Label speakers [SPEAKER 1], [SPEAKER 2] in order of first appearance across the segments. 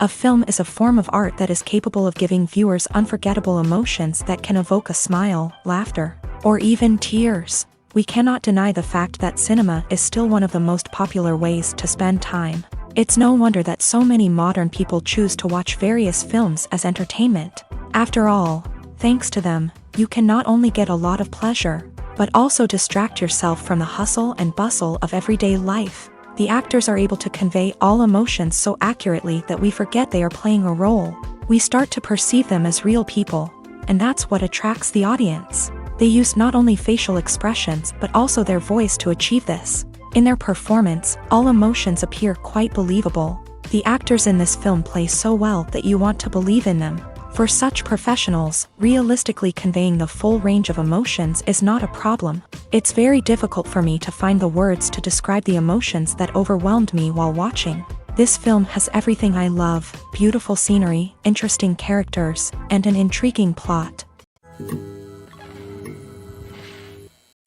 [SPEAKER 1] A film is a form of art that is capable of giving viewers unforgettable emotions that can evoke a smile, laughter, or even tears. We cannot deny the fact that cinema is still one of the most popular ways to spend time. It's no wonder that so many modern people choose to watch various films as entertainment. After all, thanks to them, you can not only get a lot of pleasure, but also distract yourself from the hustle and bustle of everyday life. The actors are able to convey all emotions so accurately that we forget they are playing a role. We start to perceive them as real people, and that's what attracts the audience. They use not only facial expressions but also their voice to achieve this. In their performance, all emotions appear quite believable. The actors in this film play so well that you want to believe in them. For such professionals, realistically conveying the full range of emotions is not a problem. It's very difficult for me to find the words to describe the emotions that overwhelmed me while watching. This film has everything I love: beautiful scenery, interesting characters, and an intriguing plot.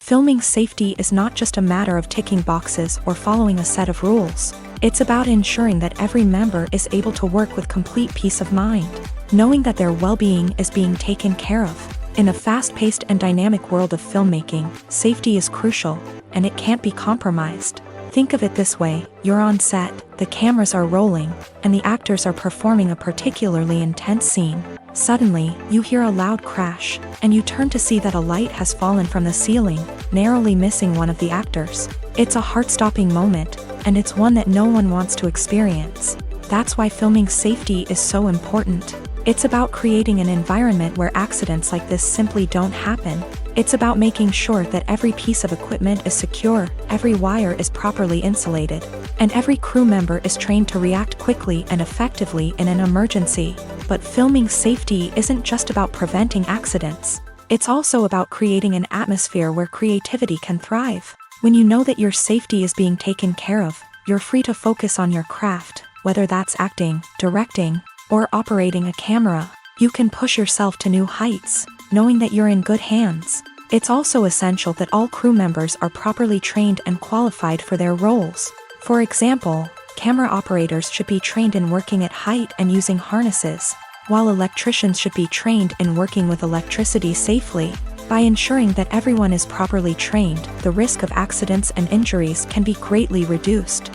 [SPEAKER 1] Filming safety is not just a matter of ticking boxes or following a set of rules. It's about ensuring that every member is able to work with complete peace of mind, knowing that their well-being is being taken care of. In a fast-paced and dynamic world of filmmaking, safety is crucial, and it can't be compromised. Think of it this way: you're on set, the cameras are rolling, and the actors are performing a particularly intense scene. Suddenly, you hear a loud crash, and you turn to see that a light has fallen from the ceiling, narrowly missing one of the actors. It's a heart-stopping moment, and it's one that no one wants to experience. That's why filming safety is so important. It's about creating an environment where accidents like this simply don't happen. It's about making sure that every piece of equipment is secure, every wire is properly insulated, and every crew member is trained to react quickly and effectively in an emergency. But filming safety isn't just about preventing accidents. It's also about creating an atmosphere where creativity can thrive. When you know that your safety is being taken care of, you're free to focus on your craft, whether that's acting, directing, or operating a camera. You can push yourself to new heights, knowing that you're in good hands. It's also essential that all crew members are properly trained and qualified for their roles. For example, camera operators should be trained in working at height and using harnesses, while electricians should be trained in working with electricity safely. By ensuring that everyone is properly trained, the risk of accidents and injuries can be greatly reduced.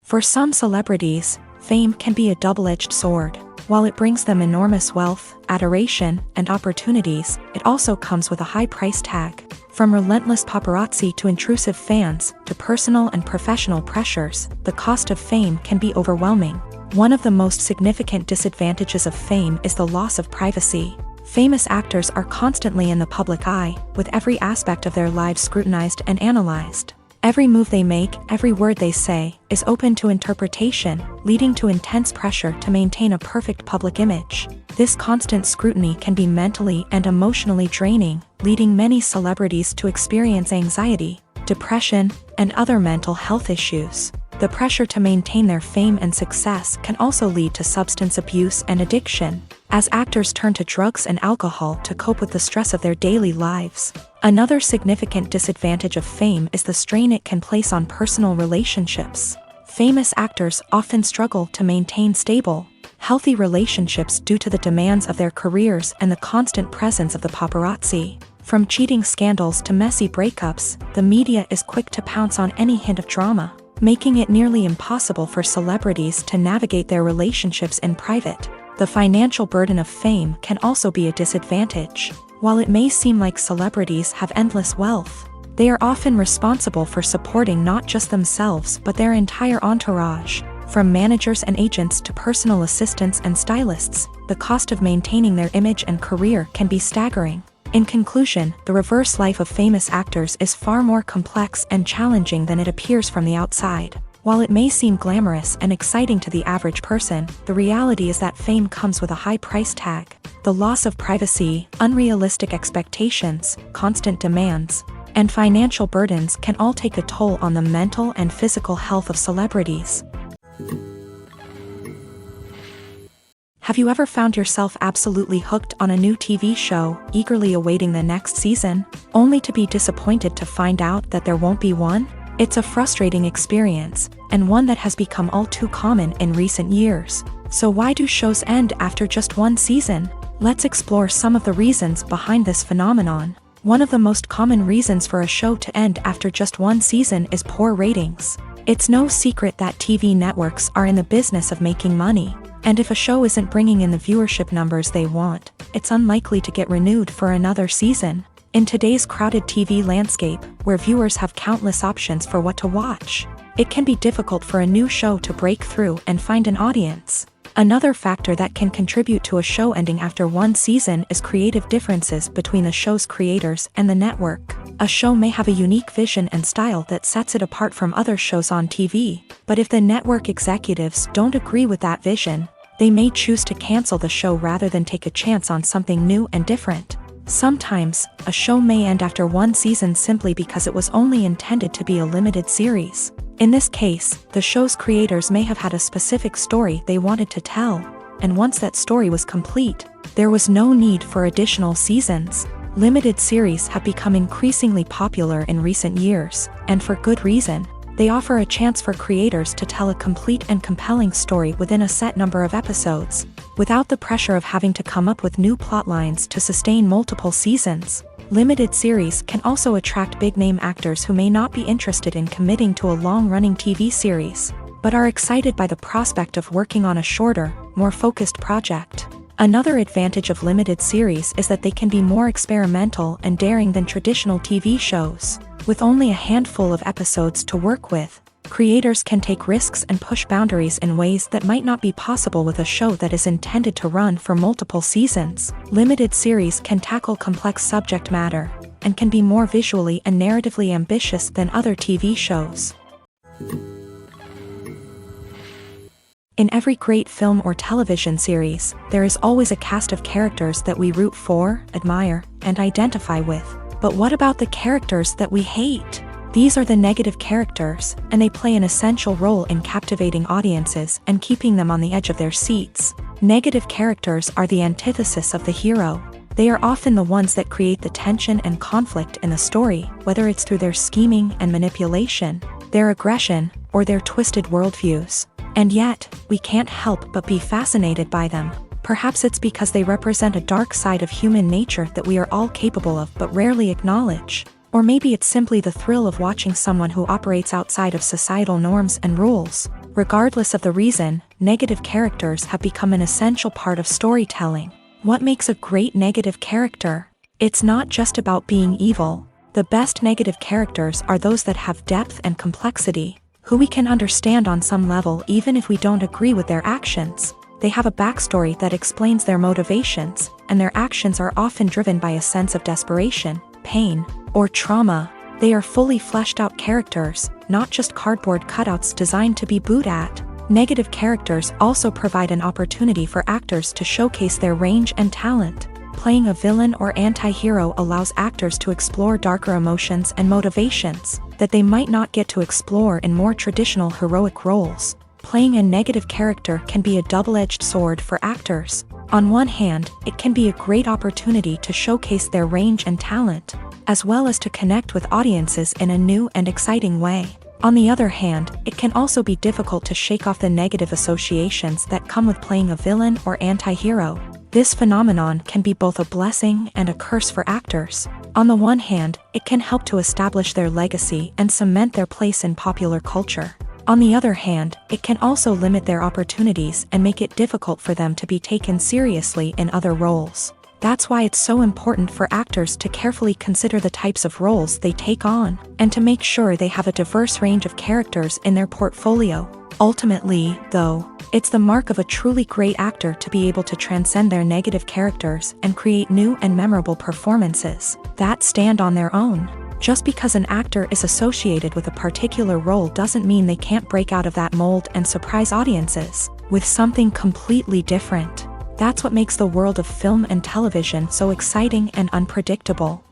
[SPEAKER 1] For some celebrities, fame can be a double-edged sword. While it brings them enormous wealth, adoration, and opportunities, it also comes with a high price tag. From relentless paparazzi to intrusive fans, to personal and professional pressures, the cost of fame can be overwhelming. One of the most significant disadvantages of fame is the loss of privacy. Famous actors are constantly in the public eye, with every aspect of their lives scrutinized and analyzed. Every move they make, every word they say, is open to interpretation, leading to intense pressure to maintain a perfect public image. This constant scrutiny can be mentally and emotionally draining, leading many celebrities to experience anxiety, depression, and other mental health issues. The pressure to maintain their fame and success can also lead to substance abuse and addiction, as actors turn to drugs and alcohol to cope with the stress of their daily lives. Another significant disadvantage of fame is the strain it can place on personal relationships. Famous actors often struggle to maintain stable, healthy relationships due to the demands of their careers and the constant presence of the paparazzi. From cheating scandals to messy breakups, the media is quick to pounce on any hint of drama, making it nearly impossible for celebrities to navigate their relationships in private. The financial burden of fame can also be a disadvantage. While it may seem like celebrities have endless wealth, they are often responsible for supporting not just themselves but their entire entourage. From managers and agents to personal assistants and stylists, the cost of maintaining their image and career can be staggering. In conclusion, the reverse life of famous actors is far more complex and challenging than it appears from the outside. While it may seem glamorous and exciting to the average person, the reality is that fame comes with a high price tag. The loss of privacy, unrealistic expectations, constant demands, and financial burdens can all take a toll on the mental and physical health of celebrities. Have you ever found yourself absolutely hooked on a new TV show, eagerly awaiting the next season, only to be disappointed to find out that there won't be one? It's a frustrating experience, and one that has become all too common in recent years. So why do shows end after just one season? Let's explore some of the reasons behind this phenomenon. One of the most common reasons for a show to end after just one season is poor ratings. It's no secret that TV networks are in the business of making money, and if a show isn't bringing in the viewership numbers they want, it's unlikely to get renewed for another season. In today's crowded TV landscape, where viewers have countless options for what to watch, it can be difficult for a new show to break through and find an audience. Another factor that can contribute to a show ending after one season is creative differences between the show's creators and the network. A show may have a unique vision and style that sets it apart from other shows on TV, but if the network executives don't agree with that vision, they may choose to cancel the show rather than take a chance on something new and different. Sometimes, a show may end after one season simply because it was only intended to be a limited series. In this case, the show's creators may have had a specific story they wanted to tell, and once that story was complete, there was no need for additional seasons. Limited series have become increasingly popular in recent years, and for good reason. They offer a chance for creators to tell a complete and compelling story within a set number of episodes, without the pressure of having to come up with new plotlines to sustain multiple seasons. Limited series can also attract big-name actors who may not be interested in committing to a long-running TV series, but are excited by the prospect of working on a shorter, more focused project. Another advantage of limited series is that they can be more experimental and daring than traditional TV shows. With only a handful of episodes to work with, creators can take risks and push boundaries in ways that might not be possible with a show that is intended to run for multiple seasons. Limited series can tackle complex subject matter, and can be more visually and narratively ambitious than other TV shows. In every great film or television series, there is always a cast of characters that we root for, admire, and identify with. But what about the characters that we hate? These are the negative characters, and they play an essential role in captivating audiences and keeping them on the edge of their seats. Negative characters are the antithesis of the hero. They are often the ones that create the tension and conflict in the story, whether it's through their scheming and manipulation, their aggression, or their twisted worldviews. And yet, we can't help but be fascinated by them. Perhaps it's because they represent a dark side of human nature that we are all capable of but rarely acknowledge. Or maybe it's simply the thrill of watching someone who operates outside of societal norms and rules. Regardless of the reason, negative characters have become an essential part of storytelling. What makes a great negative character? It's not just about being evil. The best negative characters are those that have depth and complexity, who we can understand on some level even if we don't agree with their actions. They have a backstory that explains their motivations, and their actions are often driven by a sense of desperation, pain, or trauma. They are fully fleshed out characters, not just cardboard cutouts designed to be booed at. Negative characters also provide an opportunity for actors to showcase their range and talent. Playing a villain or anti-hero allows actors to explore darker emotions and motivations that they might not get to explore in more traditional heroic roles. Playing a negative character can be a double-edged sword for actors. On one hand, it can be a great opportunity to showcase their range and talent, as well as to connect with audiences in a new and exciting way. On the other hand, it can also be difficult to shake off the negative associations that come with playing a villain or anti-hero. This phenomenon can be both a blessing and a curse for actors. On the one hand, it can help to establish their legacy and cement their place in popular culture. On the other hand, it can also limit their opportunities and make it difficult for them to be taken seriously in other roles. That's why it's so important for actors to carefully consider the types of roles they take on, and to make sure they have a diverse range of characters in their portfolio. Ultimately, though, it's the mark of a truly great actor to be able to transcend their negative characters and create new and memorable performances that stand on their own. Just because an actor is associated with a particular role doesn't mean they can't break out of that mold and surprise audiences with something completely different. That's what makes the world of film and television so exciting and unpredictable.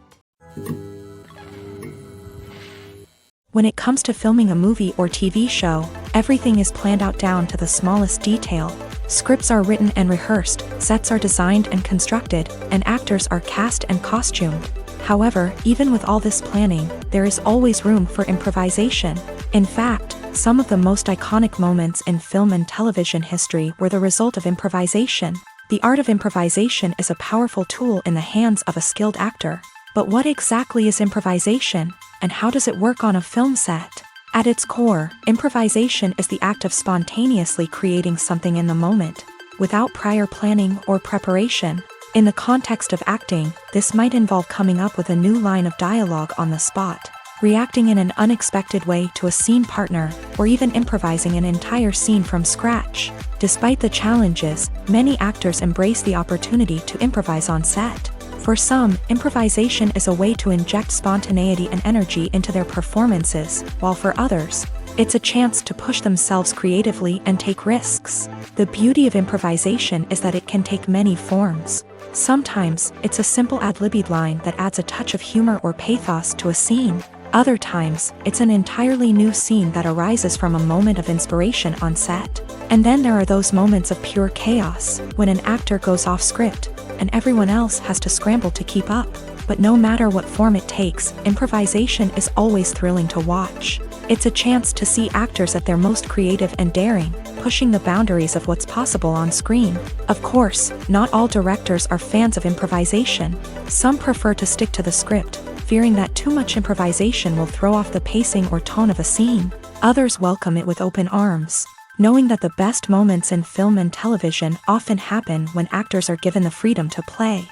[SPEAKER 1] When it comes to filming a movie or TV show, everything is planned out down to the smallest detail. Scripts are written and rehearsed, sets are designed and constructed, and actors are cast and costumed. However, even with all this planning, there is always room for improvisation. In fact, some of the most iconic moments in film and television history were the result of improvisation. The art of improvisation is a powerful tool in the hands of a skilled actor. But what exactly is improvisation, and how does it work on a film set? At its core, improvisation is the act of spontaneously creating something in the moment, without prior planning or preparation. In the context of acting, this might involve coming up with a new line of dialogue on the spot, reacting in an unexpected way to a scene partner, or even improvising an entire scene from scratch. Despite the challenges, many actors embrace the opportunity to improvise on set. For some, improvisation is a way to inject spontaneity and energy into their performances, while for others, it's a chance to push themselves creatively and take risks. The beauty of improvisation is that it can take many forms. Sometimes, it's a simple ad-libbed line that adds a touch of humor or pathos to a scene. Other times, it's an entirely new scene that arises from a moment of inspiration on set. And then there are those moments of pure chaos, when an actor goes off script, and everyone else has to scramble to keep up. But no matter what form it takes, improvisation is always thrilling to watch. It's a chance to see actors at their most creative and daring, pushing the boundaries of what's possible on screen. Of course, not all directors are fans of improvisation. Some prefer to stick to the script, fearing that too much improvisation will throw off the pacing or tone of a scene. Others welcome it with open arms, knowing that the best moments in film and television often happen when actors are given the freedom to play.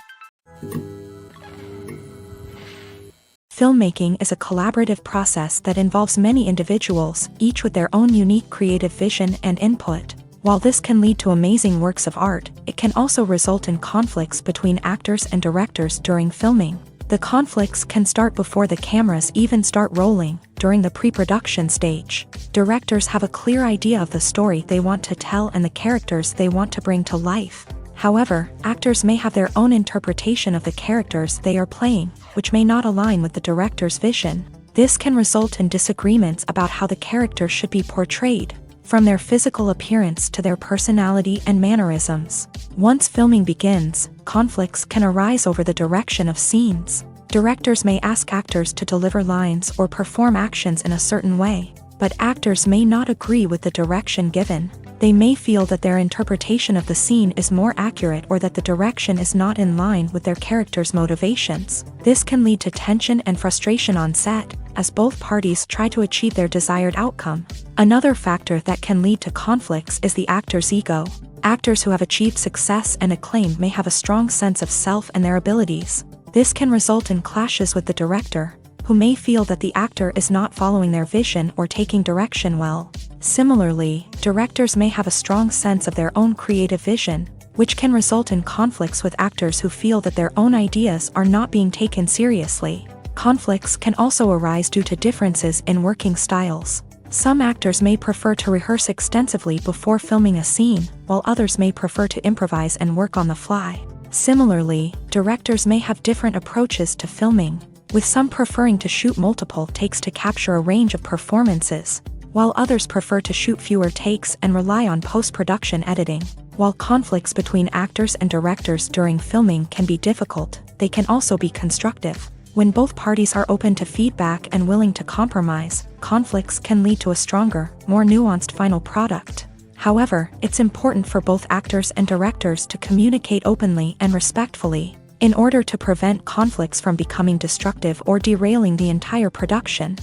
[SPEAKER 1] Filmmaking is a collaborative process that involves many individuals, each with their own unique creative vision and input. While this can lead to amazing works of art, it can also result in conflicts between actors and directors during filming. The conflicts can start before the cameras even start rolling, during the pre-production stage. Directors have a clear idea of the story they want to tell and the characters they want to bring to life. However, actors may have their own interpretation of the characters they are playing, which may not align with the director's vision. This can result in disagreements about how the character should be portrayed, from their physical appearance to their personality and mannerisms. Once filming begins, conflicts can arise over the direction of scenes. Directors may ask actors to deliver lines or perform actions in a certain way, but actors may not agree with the direction given. They may feel that their interpretation of the scene is more accurate or that the direction is not in line with their character's motivations. This can lead to tension and frustration on set, as both parties try to achieve their desired outcome. Another factor that can lead to conflicts is the actor's ego. Actors who have achieved success and acclaim may have a strong sense of self and their abilities. This can result in clashes with the director, who may feel that the actor is not following their vision or taking direction well. Similarly, directors may have a strong sense of their own creative vision, which can result in conflicts with actors who feel that their own ideas are not being taken seriously. Conflicts can also arise due to differences in working styles. Some actors may prefer to rehearse extensively before filming a scene, while others may prefer to improvise and work on the fly. Similarly, directors may have different approaches to filming, with some preferring to shoot multiple takes to capture a range of performances, while others prefer to shoot fewer takes and rely on post-production editing. While conflicts between actors and directors during filming can be difficult, they can also be constructive. When both parties are open to feedback and willing to compromise, conflicts can lead to a stronger, more nuanced final product. However, it's important for both actors and directors to communicate openly and respectfully, in order to prevent conflicts from becoming destructive or derailing the entire production.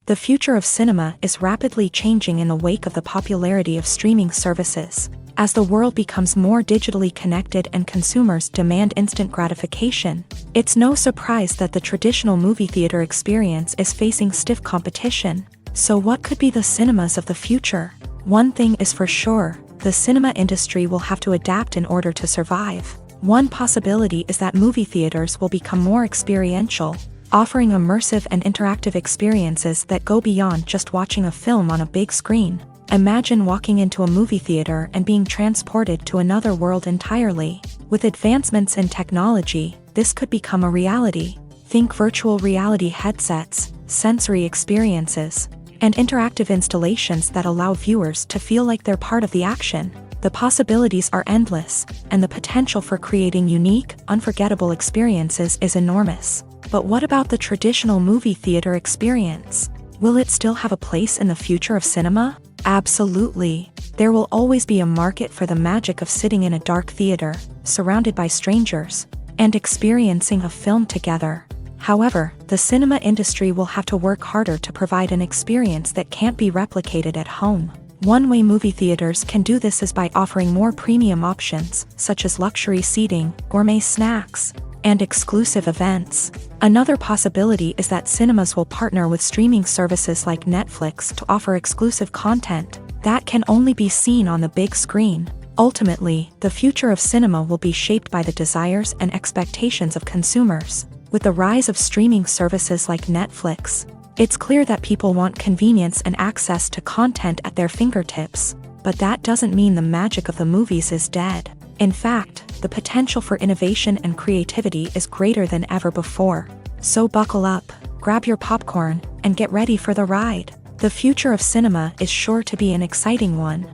[SPEAKER 1] The future of cinema is rapidly changing in the wake of the popularity of streaming services. As the world becomes more digitally connected and consumers demand instant gratification, it's no surprise that the traditional movie theater experience is facing stiff competition. So what could be the cinemas of the future? One thing is for sure, the cinema industry will have to adapt in order to survive. One possibility is that movie theaters will become more experiential, offering immersive and interactive experiences that go beyond just watching a film on a big screen. Imagine walking into a movie theater and being transported to another world entirely. With advancements in technology, this could become a reality. Think virtual reality headsets, sensory experiences, and interactive installations that allow viewers to feel like they're part of the action. The possibilities are endless, and the potential for creating unique, unforgettable experiences is enormous. But what about the traditional movie theater experience? Will it still have a place in the future of cinema? Absolutely. There will always be a market for the magic of sitting in a dark theater, surrounded by strangers, and experiencing a film together. However, the cinema industry will have to work harder to provide an experience that can't be replicated at home. One way movie theaters can do this is by offering more premium options, such as luxury seating, gourmet snacks, and exclusive events. Another possibility is that cinemas will partner with streaming services like Netflix to offer exclusive content that can only be seen on the big screen. Ultimately, the future of cinema will be shaped by the desires and expectations of consumers. With the rise of streaming services like Netflix, it's clear that people want convenience and access to content at their fingertips. But that doesn't mean the magic of the movies is dead. In fact, the potential for innovation and creativity is greater than ever before. So buckle up, grab your popcorn, and get ready for the ride. The future of cinema is sure to be an exciting one.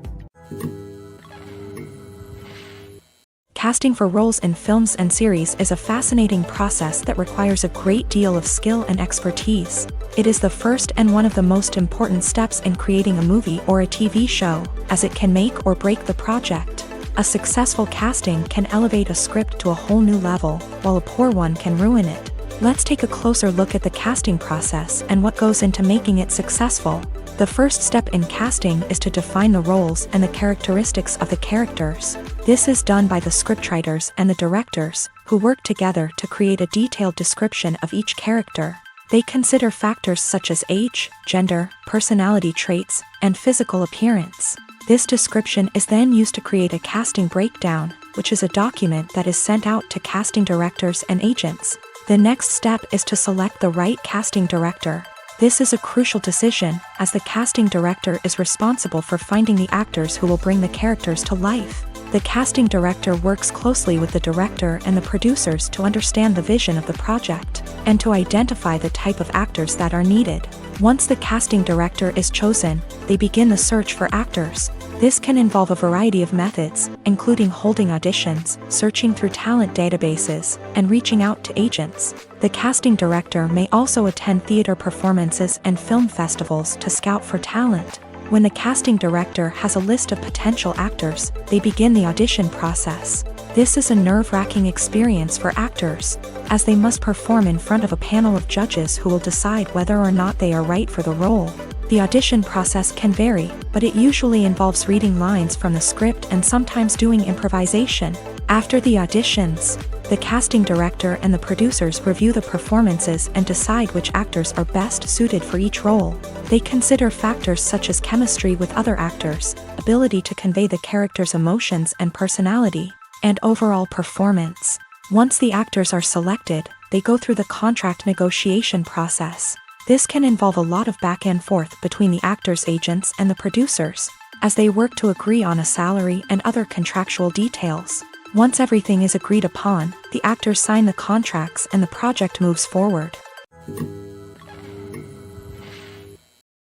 [SPEAKER 1] Casting for roles in films and series is a fascinating process that requires a great deal of skill and expertise. It is the first and one of the most important steps in creating a movie or a TV show, as it can make or break the project. A successful casting can elevate a script to a whole new level, while a poor one can ruin it. Let's take a closer look at the casting process and what goes into making it successful. The first step in casting is to define the roles and the characteristics of the characters. This is done by the scriptwriters and the directors, who work together to create a detailed description of each character. They consider factors such as age, gender, personality traits, and physical appearance. This description is then used to create a casting breakdown, which is a document that is sent out to casting directors and agents. The next step is to select the right casting director. This is a crucial decision, as the casting director is responsible for finding the actors who will bring the characters to life. The casting director works closely with the director and the producers to understand the vision of the project, and to identify the type of actors that are needed. Once the casting director is chosen, they begin the search for actors. This can involve a variety of methods, including holding auditions, searching through talent databases, and reaching out to agents. The casting director may also attend theater performances and film festivals to scout for talent. When the casting director has a list of potential actors, they begin the audition process. This is a nerve-wracking experience for actors, as they must perform in front of a panel of judges who will decide whether or not they are right for the role. The audition process can vary, but it usually involves reading lines from the script and sometimes doing improvisation. After the auditions, the casting director and the producers review the performances and decide which actors are best suited for each role. They consider factors such as chemistry with other actors, ability to convey the character's emotions and personality, and overall performance. Once the actors are selected, they go through the contract negotiation process. This can involve a lot of back and forth between the actors' agents and the producers, as they work to agree on a salary and other contractual details. Once everything is agreed upon, the actors sign the contracts and the project moves forward.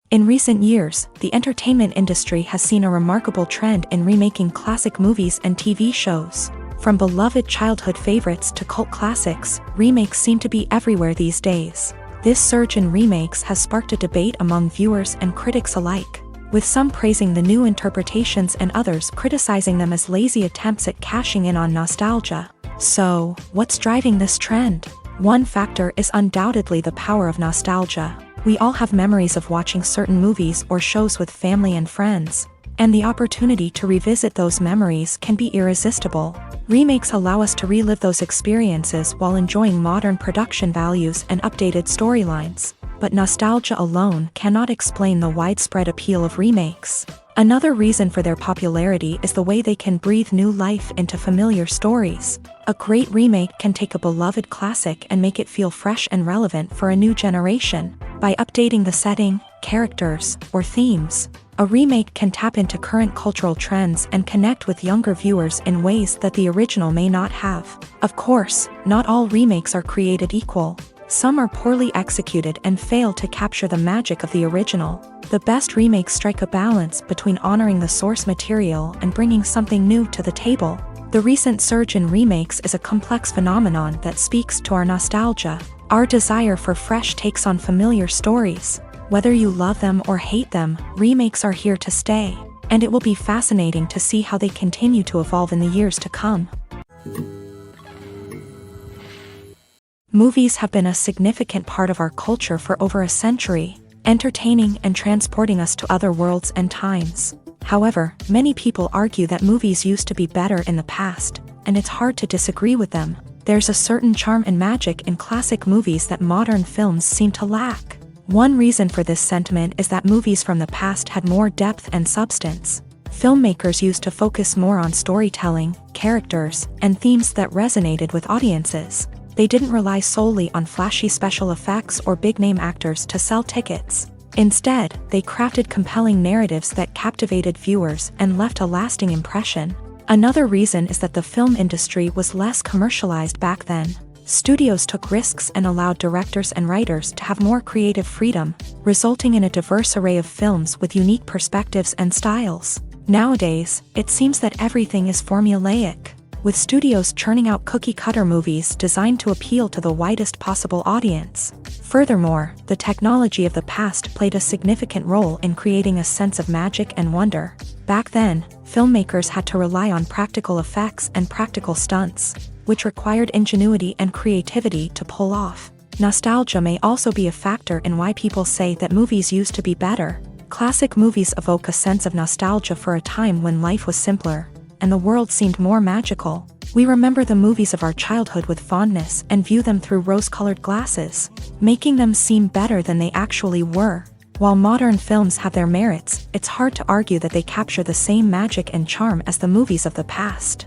[SPEAKER 1] In recent years, the entertainment industry has seen a remarkable trend in remaking classic movies and TV shows. From beloved childhood favorites to cult classics, remakes seem to be everywhere these days. This surge in remakes has sparked a debate among viewers and critics alike, with some praising the new interpretations and others criticizing them as lazy attempts at cashing in on nostalgia. So, what's driving this trend? One factor is undoubtedly the power of nostalgia. We all have memories of watching certain movies or shows with family and friends, and the opportunity to revisit those memories can be irresistible. Remakes allow us to relive those experiences while enjoying modern production values and updated storylines. But nostalgia alone cannot explain the widespread appeal of remakes. Another reason for their popularity is the way they can breathe new life into familiar stories. A great remake can take a beloved classic and make it feel fresh and relevant for a new generation. By updating the setting, characters, or themes, a remake can tap into current cultural trends and connect with younger viewers in ways that the original may not have. Of course, not all remakes are created equal. Some are poorly executed and fail to capture the magic of the original. The best remakes strike a balance between honoring the source material and bringing something new to the table. The recent surge in remakes is a complex phenomenon that speaks to our nostalgia, our desire for fresh takes on familiar stories. Whether you love them or hate them, remakes are here to stay, and it will be fascinating to see how they continue to evolve in the years to come. Movies have been a significant part of our culture for over a century, entertaining and transporting us to other worlds and times. However, many people argue that movies used to be better in the past, and it's hard to disagree with them. There's a certain charm and magic in classic movies that modern films seem to lack. One reason for this sentiment is that movies from the past had more depth and substance. Filmmakers used to focus more on storytelling, characters, and themes that resonated with audiences. They didn't rely solely on flashy special effects or big-name actors to sell tickets. Instead, they crafted compelling narratives that captivated viewers and left a lasting impression. Another reason is that the film industry was less commercialized back then. Studios took risks and allowed directors and writers to have more creative freedom, resulting in a diverse array of films with unique perspectives and styles. Nowadays, it seems that everything is formulaic, with studios churning out cookie-cutter movies designed to appeal to the widest possible audience. Furthermore, the technology of the past played a significant role in creating a sense of magic and wonder. Back then, filmmakers had to rely on practical effects and practical stunts, which required ingenuity and creativity to pull off. Nostalgia may also be a factor in why people say that movies used to be better. Classic movies evoke a sense of nostalgia for a time when life was simpler, and the world seemed more magical. We remember the movies of our childhood with fondness and view them through rose-colored glasses, making them seem better than they actually were. While modern films have their merits, it's hard to argue that they capture the same magic and charm as the movies of the past.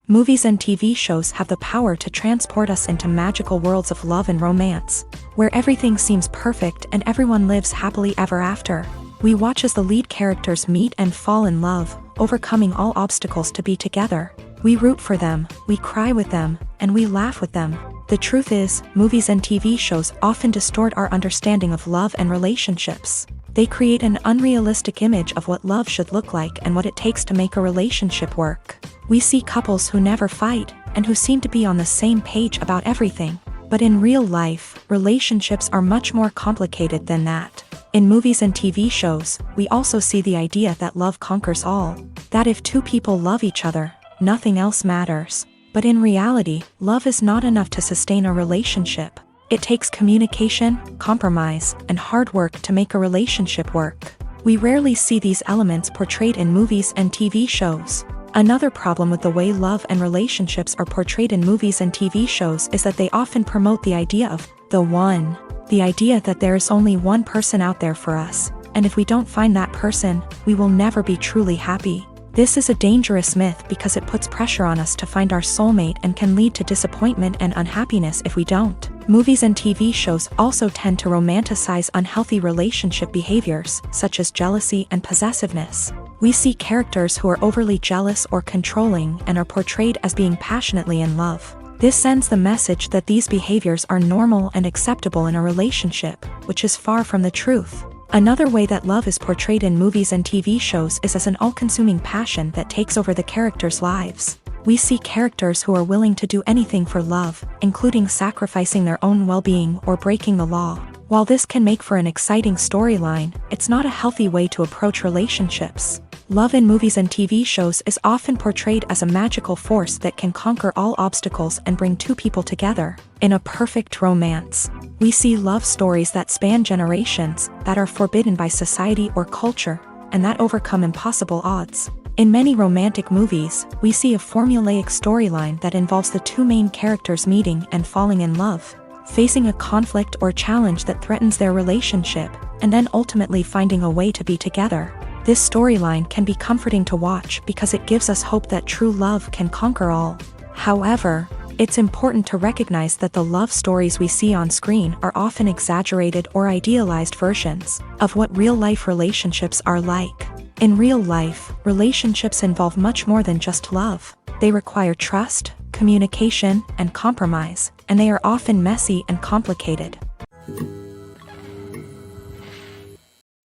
[SPEAKER 1] Movies and TV shows have the power to transport us into magical worlds of love and romance, where everything seems perfect and everyone lives happily ever after. We watch as the lead characters meet and fall in love, overcoming all obstacles to be together. We root for them, we cry with them, and we laugh with them. The truth is, movies and TV shows often distort our understanding of love and relationships. They create an unrealistic image of what love should look like and what it takes to make a relationship work. We see couples who never fight, and who seem to be on the same page about everything. But in real life, relationships are much more complicated than that. In movies and TV shows, we also see the idea that love conquers all. That if two people love each other, nothing else matters. But in reality, love is not enough to sustain a relationship. It takes communication, compromise, and hard work to make a relationship work. We rarely see these elements portrayed in movies and TV shows. Another problem with the way love and relationships are portrayed in movies and TV shows is that they often promote the idea of the one. The idea that there is only one person out there for us, and if we don't find that person, we will never be truly happy. This is a dangerous myth because it puts pressure on us to find our soulmate and can lead to disappointment and unhappiness if we don't. Movies and TV shows also tend to romanticize unhealthy relationship behaviors, such as jealousy and possessiveness. We see characters who are overly jealous or controlling and are portrayed as being passionately in love. This sends the message that these behaviors are normal and acceptable in a relationship, which is far from the truth. Another way that love is portrayed in movies and TV shows is as an all-consuming passion that takes over the characters' lives. We see characters who are willing to do anything for love, including sacrificing their own well-being or breaking the law. While this can make for an exciting storyline, it's not a healthy way to approach relationships. Love in movies and TV shows is often portrayed as a magical force that can conquer all obstacles and bring two people together. In a perfect romance, we see love stories that span generations, that are forbidden by society or culture, and that overcome impossible odds. In many romantic movies, we see a formulaic storyline that involves the two main characters meeting and falling in love, facing a conflict or challenge that threatens their relationship, and then ultimately finding a way to be together. This storyline can be comforting to watch because it gives us hope that true love can conquer all. However, it's important to recognize that the love stories we see on screen are often exaggerated or idealized versions of what real-life relationships are like. In real life, relationships involve much more than just love. They require trust, communication, and compromise, and they are often messy and complicated.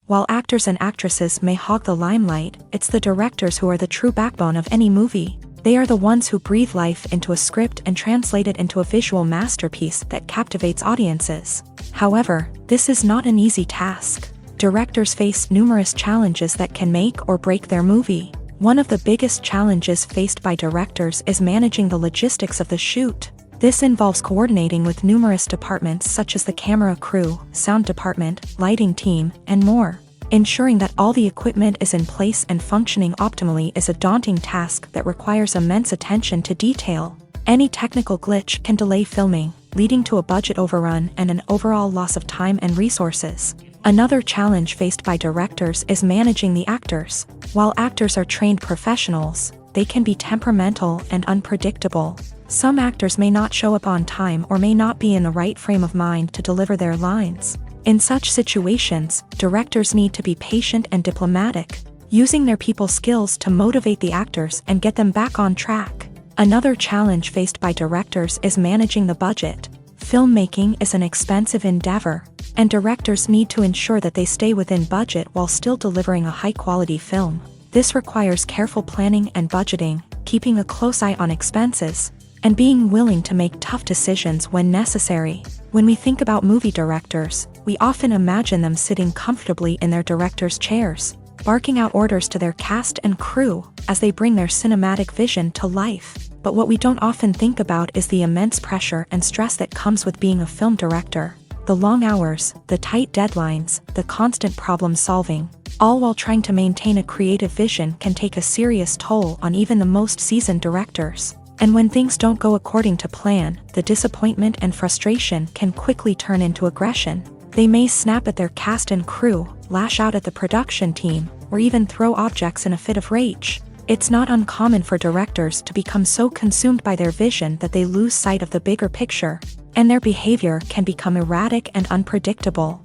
[SPEAKER 1] While actors and actresses may hog the limelight, it's the directors who are the true backbone of any movie. They are the ones who breathe life into a script and translate it into a visual masterpiece that captivates audiences. However, this is not an easy task. Directors face numerous challenges that can make or break their movie. One of the biggest challenges faced by directors is managing the logistics of the shoot. This involves coordinating with numerous departments such as the camera crew, sound department, lighting team, and more. Ensuring that all the equipment is in place and functioning optimally is a daunting task that requires immense attention to detail. Any technical glitch can delay filming, leading to a budget overrun and an overall loss of time and resources. Another challenge faced by directors is managing the actors. While actors are trained professionals, they can be temperamental and unpredictable. Some actors may not show up on time or may not be in the right frame of mind to deliver their lines. In such situations, directors need to be patient and diplomatic, using their people skills to motivate the actors and get them back on track. Another challenge faced by directors is managing the budget. Filmmaking is an expensive endeavor, and directors need to ensure that they stay within budget while still delivering a high-quality film. This requires careful planning and budgeting, keeping a close eye on expenses, and being willing to make tough decisions when necessary. When we think about movie directors, we often imagine them sitting comfortably in their director's chairs, barking out orders to their cast and crew as they bring their cinematic vision to life. But what we don't often think about is the immense pressure and stress that comes with being a film director. The long hours, the tight deadlines, the constant problem solving, all while trying to maintain a creative vision can take a serious toll on even the most seasoned directors. And when things don't go according to plan, the disappointment and frustration can quickly turn into aggression. They may snap at their cast and crew, lash out at the production team, or even throw objects in a fit of rage. It's not uncommon for directors to become so consumed by their vision that they lose sight of the bigger picture, and their behavior can become erratic and unpredictable.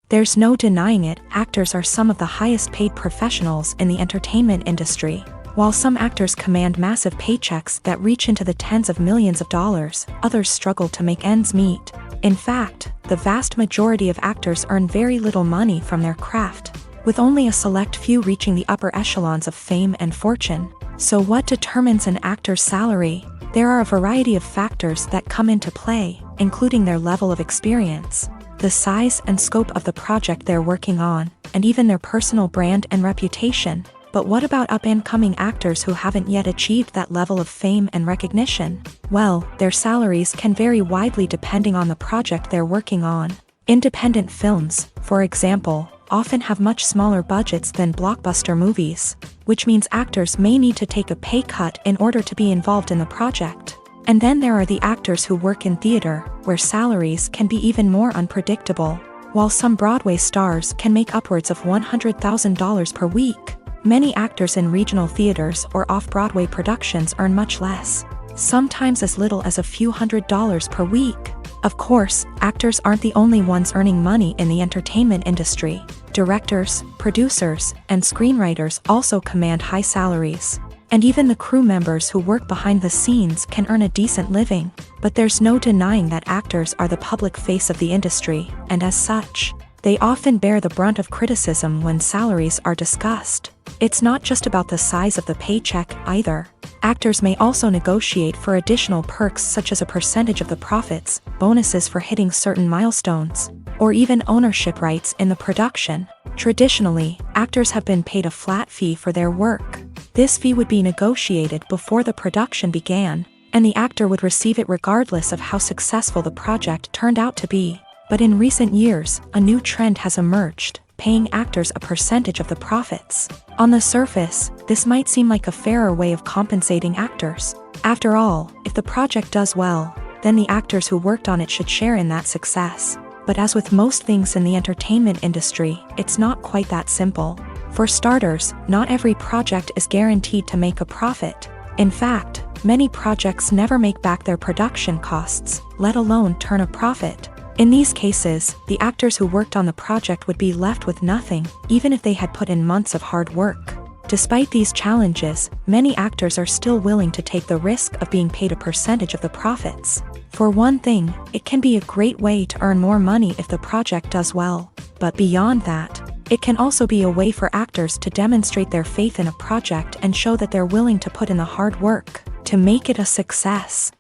[SPEAKER 1] There's no denying it, actors are some of the highest paid professionals in the entertainment industry. While some actors command massive paychecks that reach into the tens of millions of dollars, others struggle to make ends meet. In fact, the vast majority of actors earn very little money from their craft, with only a select few reaching the upper echelons of fame and fortune. So what determines an actor's salary? There are a variety of factors that come into play, including their level of experience, the size and scope of the project they're working on, and even their personal brand and reputation. But what about up-and-coming actors who haven't yet achieved that level of fame and recognition? Well, their salaries can vary widely depending on the project they're working on. Independent films, for example, often have much smaller budgets than blockbuster movies, which means actors may need to take a pay cut in order to be involved in the project. And then there are the actors who work in theater, where salaries can be even more unpredictable. While some Broadway stars can make upwards of $100,000 per week, many actors in regional theaters or off-Broadway productions earn much less, sometimes as little as a few $100s per week. Of course, actors aren't the only ones earning money in the entertainment industry. Directors, producers, and screenwriters also command high salaries. And even the crew members who work behind the scenes can earn a decent living. But there's no denying that actors are the public face of the industry, and as such, they often bear the brunt of criticism when salaries are discussed. It's not just about the size of the paycheck either. Actors may also negotiate for additional perks such as a percentage of the profits, bonuses for hitting certain milestones, or even ownership rights in the production. Traditionally, actors have been paid a flat fee for their work. This fee would be negotiated before the production began, and the actor would receive it regardless of how successful the project turned out to be. But in recent years, a new trend has emerged, paying actors a percentage of the profits. On the surface, this might seem like a fairer way of compensating actors. After all, if the project does well, then the actors who worked on it should share in that success. But as with most things in the entertainment industry, it's not quite that simple. For starters, not every project is guaranteed to make a profit. In fact, many projects never make back their production costs, let alone turn a profit. In these cases, the actors who worked on the project would be left with nothing, even if they had put in months of hard work. Despite these challenges, many actors are still willing to take the risk of being paid a percentage of the profits. For one thing, it can be a great way to earn more money if the project does well. But beyond that, it can also be a way for actors to demonstrate their faith in a project and show that they're willing to put in the hard work to make it a success.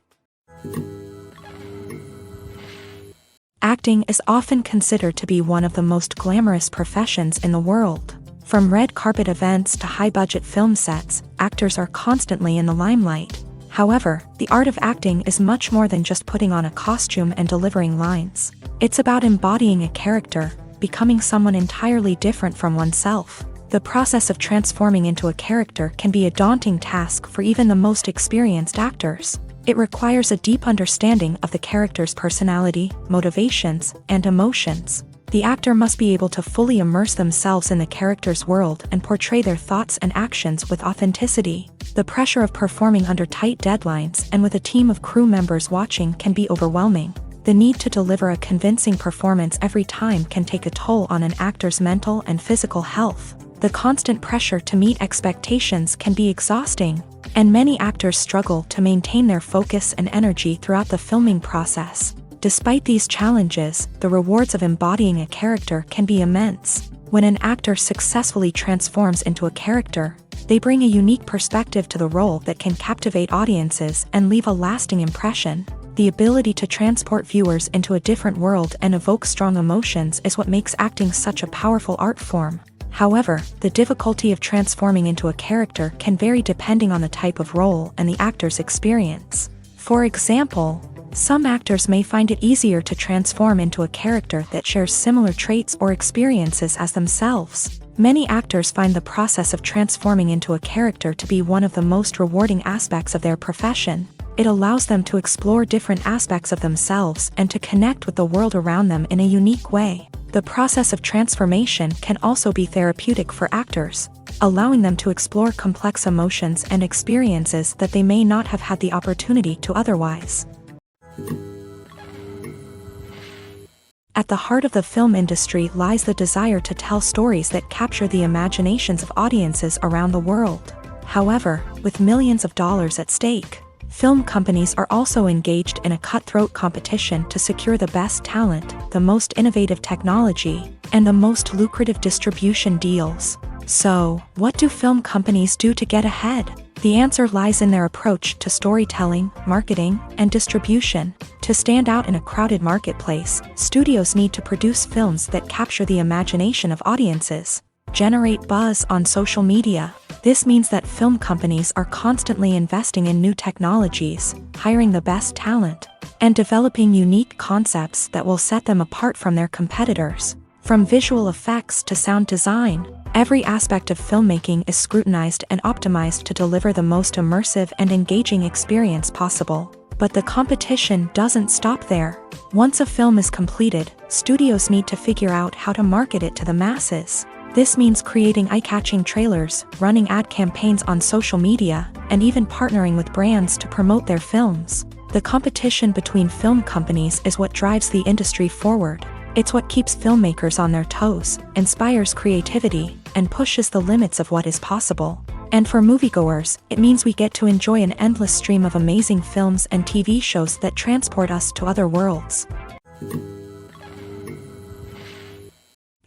[SPEAKER 1] Acting is often considered to be one of the most glamorous professions in the world. From red carpet events to high-budget film sets, actors are constantly in the limelight. However, the art of acting is much more than just putting on a costume and delivering lines. It's about embodying a character, becoming someone entirely different from oneself. The process of transforming into a character can be a daunting task for even the most experienced actors. It requires a deep understanding of the character's personality, motivations, and emotions. The actor must be able to fully immerse themselves in the character's world and portray their thoughts and actions with authenticity. The pressure of performing under tight deadlines and with a team of crew members watching can be overwhelming. The need to deliver a convincing performance every time can take a toll on an actor's mental and physical health. The constant pressure to meet expectations can be exhausting, and many actors struggle to maintain their focus and energy throughout the filming process. Despite these challenges, the rewards of embodying a character can be immense. When an actor successfully transforms into a character, they bring a unique perspective to the role that can captivate audiences and leave a lasting impression. The ability to transport viewers into a different world and evoke strong emotions is what makes acting such a powerful art form. However, the difficulty of transforming into a character can vary depending on the type of role and the actor's experience. For example, some actors may find it easier to transform into a character that shares similar traits or experiences as themselves. Many actors find the process of transforming into a character to be one of the most rewarding aspects of their profession. It allows them to explore different aspects of themselves and to connect with the world around them in a unique way. The process of transformation can also be therapeutic for actors, allowing them to explore complex emotions and experiences that they may not have had the opportunity to otherwise. At the heart of the film industry lies the desire to tell stories that capture the imaginations of audiences around the world. However, with millions of dollars at stake, film companies are also engaged in a cutthroat competition to secure the best talent, the most innovative technology, and the most lucrative distribution deals. So, what do film companies do to get ahead? The answer lies in their approach to storytelling, marketing, and distribution. To stand out in a crowded marketplace, studios need to produce films that capture the imagination of audiences, generate buzz on social media. This means that film companies are constantly investing in new technologies, hiring the best talent, and developing unique concepts that will set them apart from their competitors. From visual effects to sound design, every aspect of filmmaking is scrutinized and optimized to deliver the most immersive and engaging experience possible. But the competition doesn't stop there. Once a film is completed, studios need to figure out how to market it to the masses. This means creating eye-catching trailers, running ad campaigns on social media, and even partnering with brands to promote their films. The competition between film companies is what drives the industry forward. It's what keeps filmmakers on their toes, inspires creativity, and pushes the limits of what is possible. And for moviegoers, it means we get to enjoy an endless stream of amazing films and TV shows that transport us to other worlds.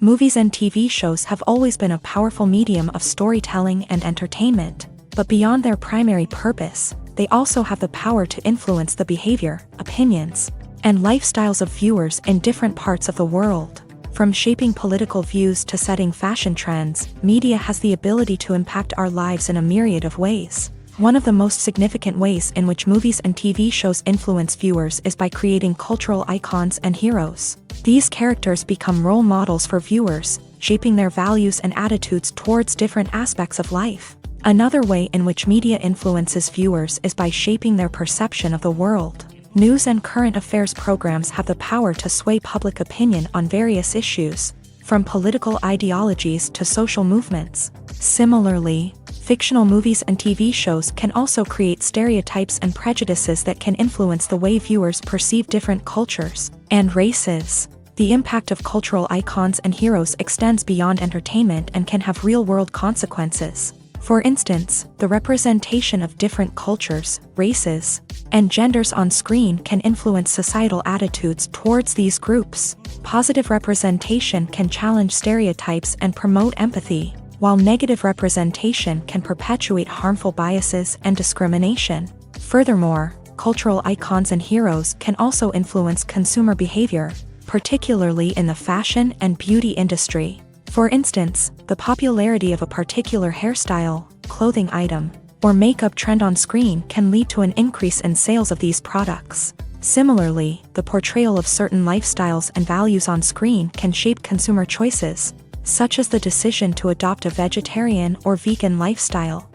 [SPEAKER 1] Movies and TV shows have always been a powerful medium of storytelling and entertainment, but beyond their primary purpose, they also have the power to influence the behavior, opinions, and lifestyles of viewers in different parts of the world. From shaping political views to setting fashion trends, media has the ability to impact our lives in a myriad of ways. One of the most significant ways in which movies and TV shows influence viewers is by creating cultural icons and heroes. These characters become role models for viewers, shaping their values and attitudes towards different aspects of life. Another way in which media influences viewers is by shaping their perception of the world. News and current affairs programs have the power to sway public opinion on various issues, from political ideologies to social movements. Similarly, fictional movies and TV shows can also create stereotypes and prejudices that can influence the way viewers perceive different cultures and races. The impact of cultural icons and heroes extends beyond entertainment and can have real-world consequences. For instance, the representation of different cultures, races, and genders on screen can influence societal attitudes towards these groups. Positive representation can challenge stereotypes and promote empathy, while negative representation can perpetuate harmful biases and discrimination. Furthermore, cultural icons and heroes can also influence consumer behavior, particularly in the fashion and beauty industry. For instance, the popularity of a particular hairstyle, clothing item, or makeup trend on screen can lead to an increase in sales of these products. Similarly, the portrayal of certain lifestyles and values on screen can shape consumer choices, such as the decision to adopt a vegetarian or vegan lifestyle.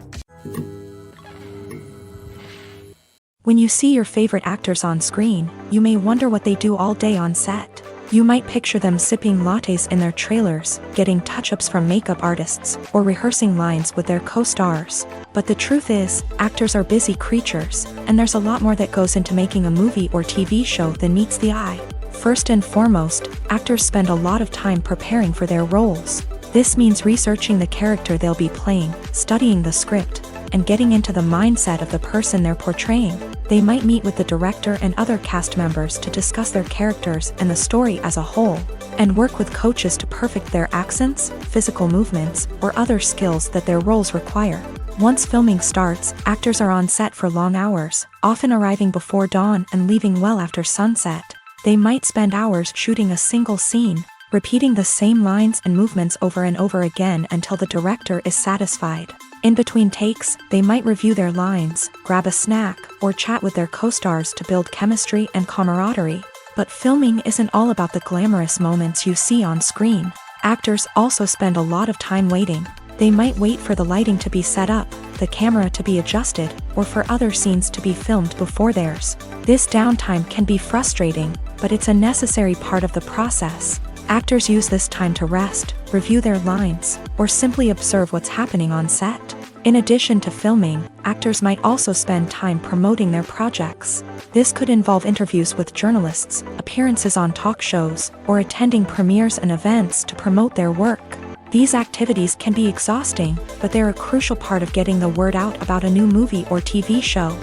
[SPEAKER 1] When you see your favorite actors on screen, you may wonder what they do all day on set. You might picture them sipping lattes in their trailers, getting touch-ups from makeup artists, or rehearsing lines with their co-stars. But the truth is, actors are busy creatures, and there's a lot more that goes into making a movie or TV show than meets the eye. First and foremost, actors spend a lot of time preparing for their roles. This means researching the character they'll be playing, studying the script, and getting into the mindset of the person they're portraying. They might meet with the director and other cast members to discuss their characters and the story as a whole, and work with coaches to perfect their accents, physical movements, or other skills that their roles require. Once filming starts, actors are on set for long hours, often arriving before dawn and leaving well after sunset. They might spend hours shooting a single scene, repeating the same lines and movements over and over again until the director is satisfied. In between takes, they might review their lines, grab a snack, or chat with their co-stars to build chemistry and camaraderie. But filming isn't all about the glamorous moments you see on screen. Actors also spend a lot of time waiting. They might wait for the lighting to be set up, the camera to be adjusted, or for other scenes to be filmed before theirs. This downtime can be frustrating, but it's a necessary part of the process. Actors use this time to rest, review their lines, or simply observe what's happening on set. In addition to filming, actors might also spend time promoting their projects. This could involve interviews with journalists, appearances on talk shows, or attending premieres and events to promote their work. These activities can be exhausting, but they're a crucial part of getting the word out about a new movie or TV show.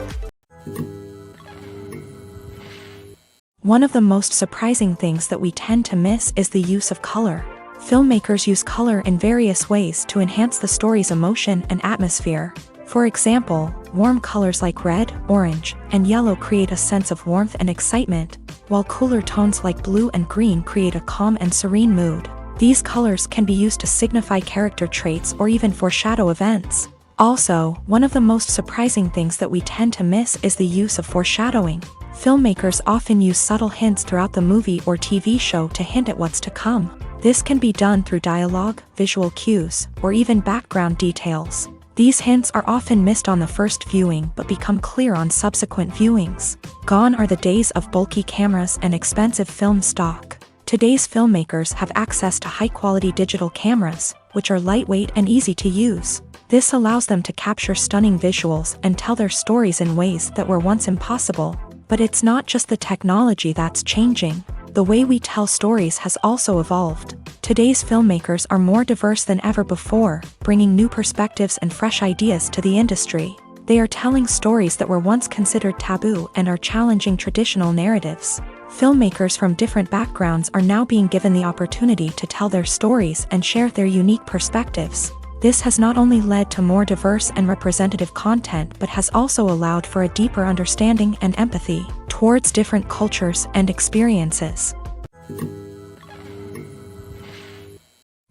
[SPEAKER 1] One of the most surprising things that we tend to miss is the use of color. Filmmakers use color in various ways to enhance the story's emotion and atmosphere. For example, warm colors like red, orange, and yellow create a sense of warmth and excitement, while cooler tones like blue and green create a calm and serene mood. These colors can be used to signify character traits or even foreshadow events. Also, one of the most surprising things that we tend to miss is the use of foreshadowing. Filmmakers often use subtle hints throughout the movie or TV show to hint at what's to come. This can be done through dialogue, visual cues, or even background details. These hints are often missed on the first viewing but become clear on subsequent viewings. Gone are the days of bulky cameras and expensive film stock. Today's filmmakers have access to high-quality digital cameras, which are lightweight and easy to use. This allows them to capture stunning visuals and tell their stories in ways that were once impossible. But it's not just the technology that's changing. The way we tell stories has also evolved. Today's filmmakers are more diverse than ever before, bringing new perspectives and fresh ideas to the industry. They are telling stories that were once considered taboo and are challenging traditional narratives. Filmmakers from different backgrounds are now being given the opportunity to tell their stories and share their unique perspectives. This has not only led to more diverse and representative content but has also allowed for a deeper understanding and empathy towards different cultures and experiences.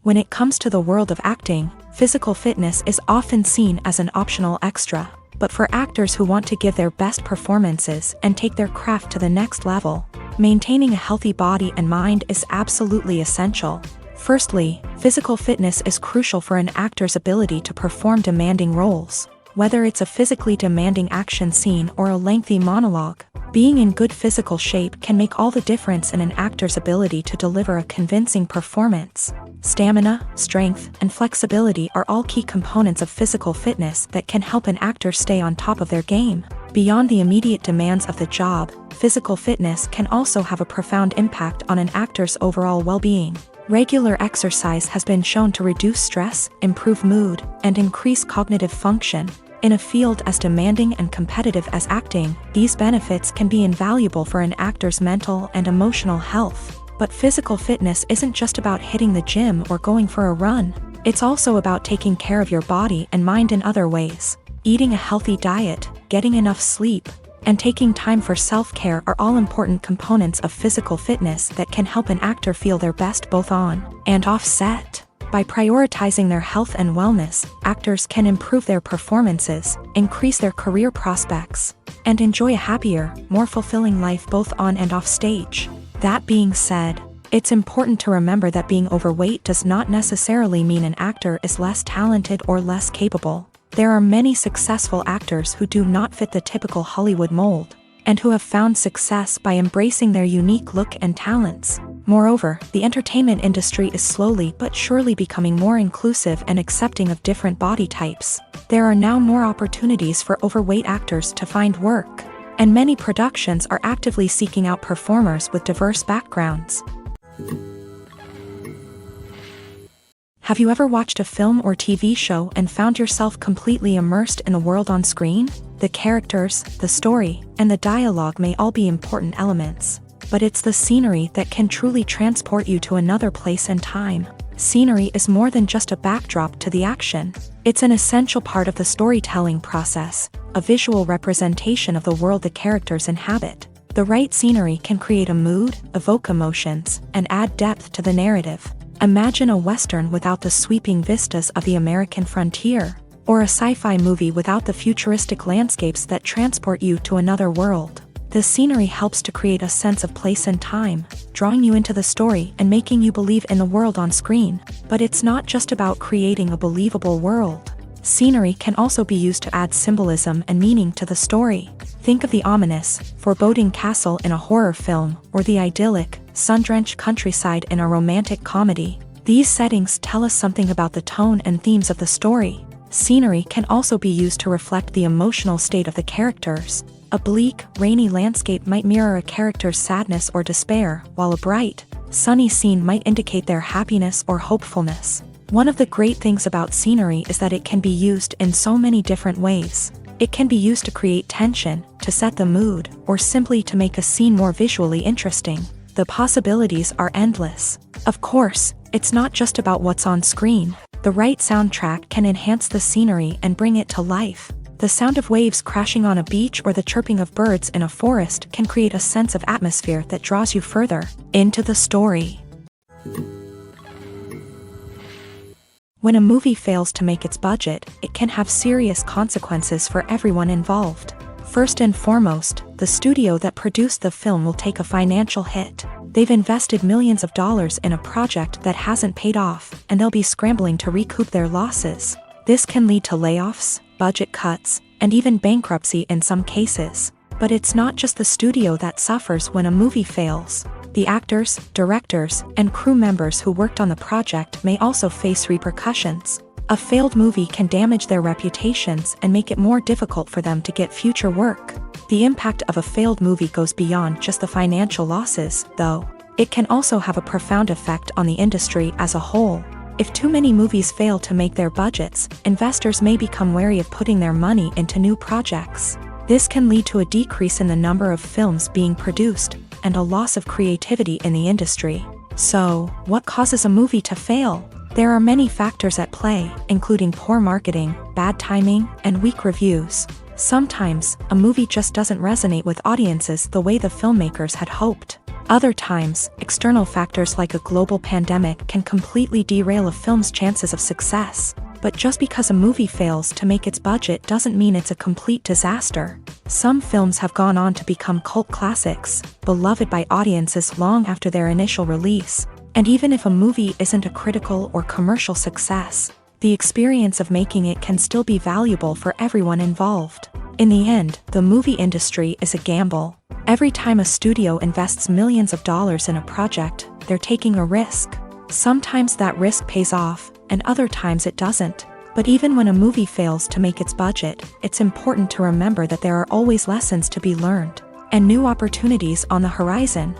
[SPEAKER 1] When it comes to the world of acting, physical fitness is often seen as an optional extra. But for actors who want to give their best performances and take their craft to the next level, maintaining a healthy body and mind is absolutely essential. Firstly, physical fitness is crucial for an actor's ability to perform demanding roles. Whether it's a physically demanding action scene or a lengthy monologue, being in good physical shape can make all the difference in an actor's ability to deliver a convincing performance. Stamina, strength, and flexibility are all key components of physical fitness that can help an actor stay on top of their game. Beyond the immediate demands of the job, physical fitness can also have a profound impact on an actor's overall well-being. Regular exercise has been shown to reduce stress, improve mood, and increase cognitive function. In a field as demanding and competitive as acting, these benefits can be invaluable for an actor's mental and emotional health. But physical fitness isn't just about hitting the gym or going for a run. It's also about taking care of your body and mind in other ways. Eating a healthy diet, getting enough sleep, and taking time for self-care are all important components of physical fitness that can help an actor feel their best both on and off set. By prioritizing their health and wellness, actors can improve their performances, increase their career prospects, and enjoy a happier, more fulfilling life both on and off stage. That being said, it's important to remember that being overweight does not necessarily mean an actor is less talented or less capable. There are many successful actors who do not fit the typical Hollywood mold, and who have found success by embracing their unique look and talents. Moreover, the entertainment industry is slowly but surely becoming more inclusive and accepting of different body types. There are now more opportunities for overweight actors to find work, and many productions are actively seeking out performers with diverse backgrounds. Have you ever watched a film or TV show and found yourself completely immersed in the world on screen? The characters, the story, and the dialogue may all be important elements, but it's the scenery that can truly transport you to another place and time. Scenery is more than just a backdrop to the action. It's an essential part of the storytelling process, a visual representation of the world the characters inhabit. The right scenery can create a mood, evoke emotions, and add depth to the narrative. Imagine a Western without the sweeping vistas of the American frontier, or a sci-fi movie without the futuristic landscapes that transport you to another world. The scenery helps to create a sense of place and time, drawing you into the story and making you believe in the world on screen. But it's not just about creating a believable world. Scenery can also be used to add symbolism and meaning to the story. Think of the ominous, foreboding castle in a horror film, or the idyllic, sun-drenched countryside in a romantic comedy. These settings tell us something about the tone and themes of the story. Scenery can also be used to reflect the emotional state of the characters. A bleak, rainy landscape might mirror a character's sadness or despair, while a bright, sunny scene might indicate their happiness or hopefulness. One of the great things about scenery is that it can be used in so many different ways. It can be used to create tension, to set the mood, or simply to make a scene more visually interesting. The possibilities are endless. Of course, it's not just about what's on screen. The right soundtrack can enhance the scenery and bring it to life. The sound of waves crashing on a beach or the chirping of birds in a forest can create a sense of atmosphere that draws you further into the story. When a movie fails to make its budget, it can have serious consequences for everyone involved. First and foremost, the studio that produced the film will take a financial hit. They've invested millions of dollars in a project that hasn't paid off, and they'll be scrambling to recoup their losses. This can lead to layoffs, budget cuts, and even bankruptcy in some cases. But it's not just the studio that suffers when a movie fails. The actors, directors, and crew members who worked on the project may also face repercussions. A failed movie can damage their reputations and make it more difficult for them to get future work. The impact of a failed movie goes beyond just the financial losses, though. It can also have a profound effect on the industry as a whole. If too many movies fail to make their budgets, investors may become wary of putting their money into new projects. This can lead to a decrease in the number of films being produced, and a loss of creativity in the industry. So, what causes a movie to fail? There are many factors at play, including poor marketing, bad timing, and weak reviews. Sometimes, a movie just doesn't resonate with audiences the way the filmmakers had hoped. Other times, external factors like a global pandemic can completely derail a film's chances of success. But just because a movie fails to make its budget doesn't mean it's a complete disaster. Some films have gone on to become cult classics, beloved by audiences long after their initial release. And even if a movie isn't a critical or commercial success, the experience of making it can still be valuable for everyone involved. In the end, the movie industry is a gamble. Every time a studio invests millions of dollars in a project, they're taking a risk. Sometimes that risk pays off, and other times it doesn't. But even when a movie fails to make its budget, it's important to remember that there are always lessons to be learned, and new opportunities on the horizon.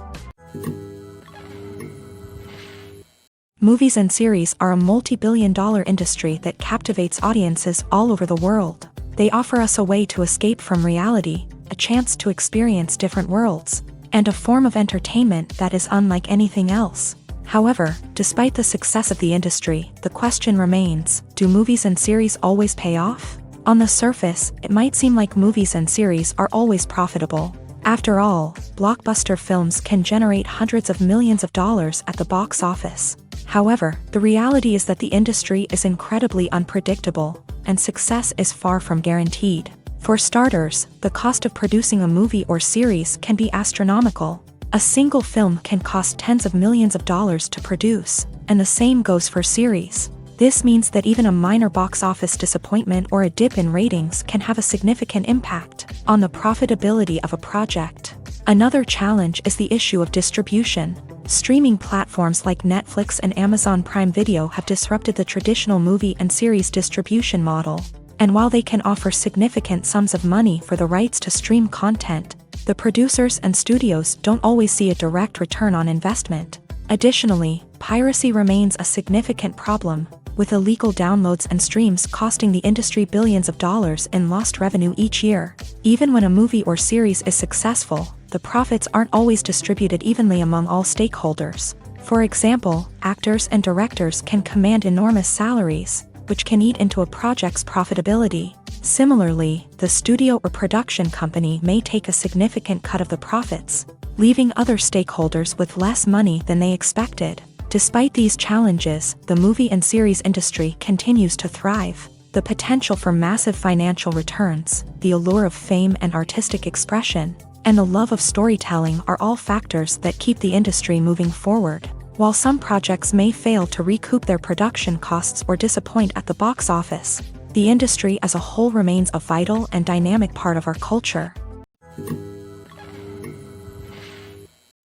[SPEAKER 1] Movies and series are a multi-billion-dollar industry that captivates audiences all over the world. They offer us a way to escape from reality, a chance to experience different worlds, and a form of entertainment that is unlike anything else. However, despite the success of the industry, the question remains, do movies and series always pay off? On the surface, it might seem like movies and series are always profitable. After all, blockbuster films can generate hundreds of millions of dollars at the box office. However, the reality is that the industry is incredibly unpredictable, and success is far from guaranteed. For starters, the cost of producing a movie or series can be astronomical. A single film can cost tens of millions of dollars to produce, and the same goes for series. This means that even a minor box office disappointment or a dip in ratings can have a significant impact on the profitability of a project. Another challenge is the issue of distribution. Streaming platforms like Netflix and Amazon Prime Video have disrupted the traditional movie and series distribution model. And while they can offer significant sums of money for the rights to stream content, the producers and studios don't always see a direct return on investment. Additionally, piracy remains a significant problem, with illegal downloads and streams costing the industry billions of dollars in lost revenue each year. Even when a movie or series is successful, the profits aren't always distributed evenly among all stakeholders. For example, actors and directors can command enormous salaries, which can eat into a project's profitability. Similarly, the studio or production company may take a significant cut of the profits, leaving other stakeholders with less money than they expected. Despite these challenges, the movie and series industry continues to thrive. The potential for massive financial returns, the allure of fame and artistic expression, and the love of storytelling are all factors that keep the industry moving forward. While some projects may fail to recoup their production costs or disappoint at the box office, the industry as a whole remains a vital and dynamic part of our culture.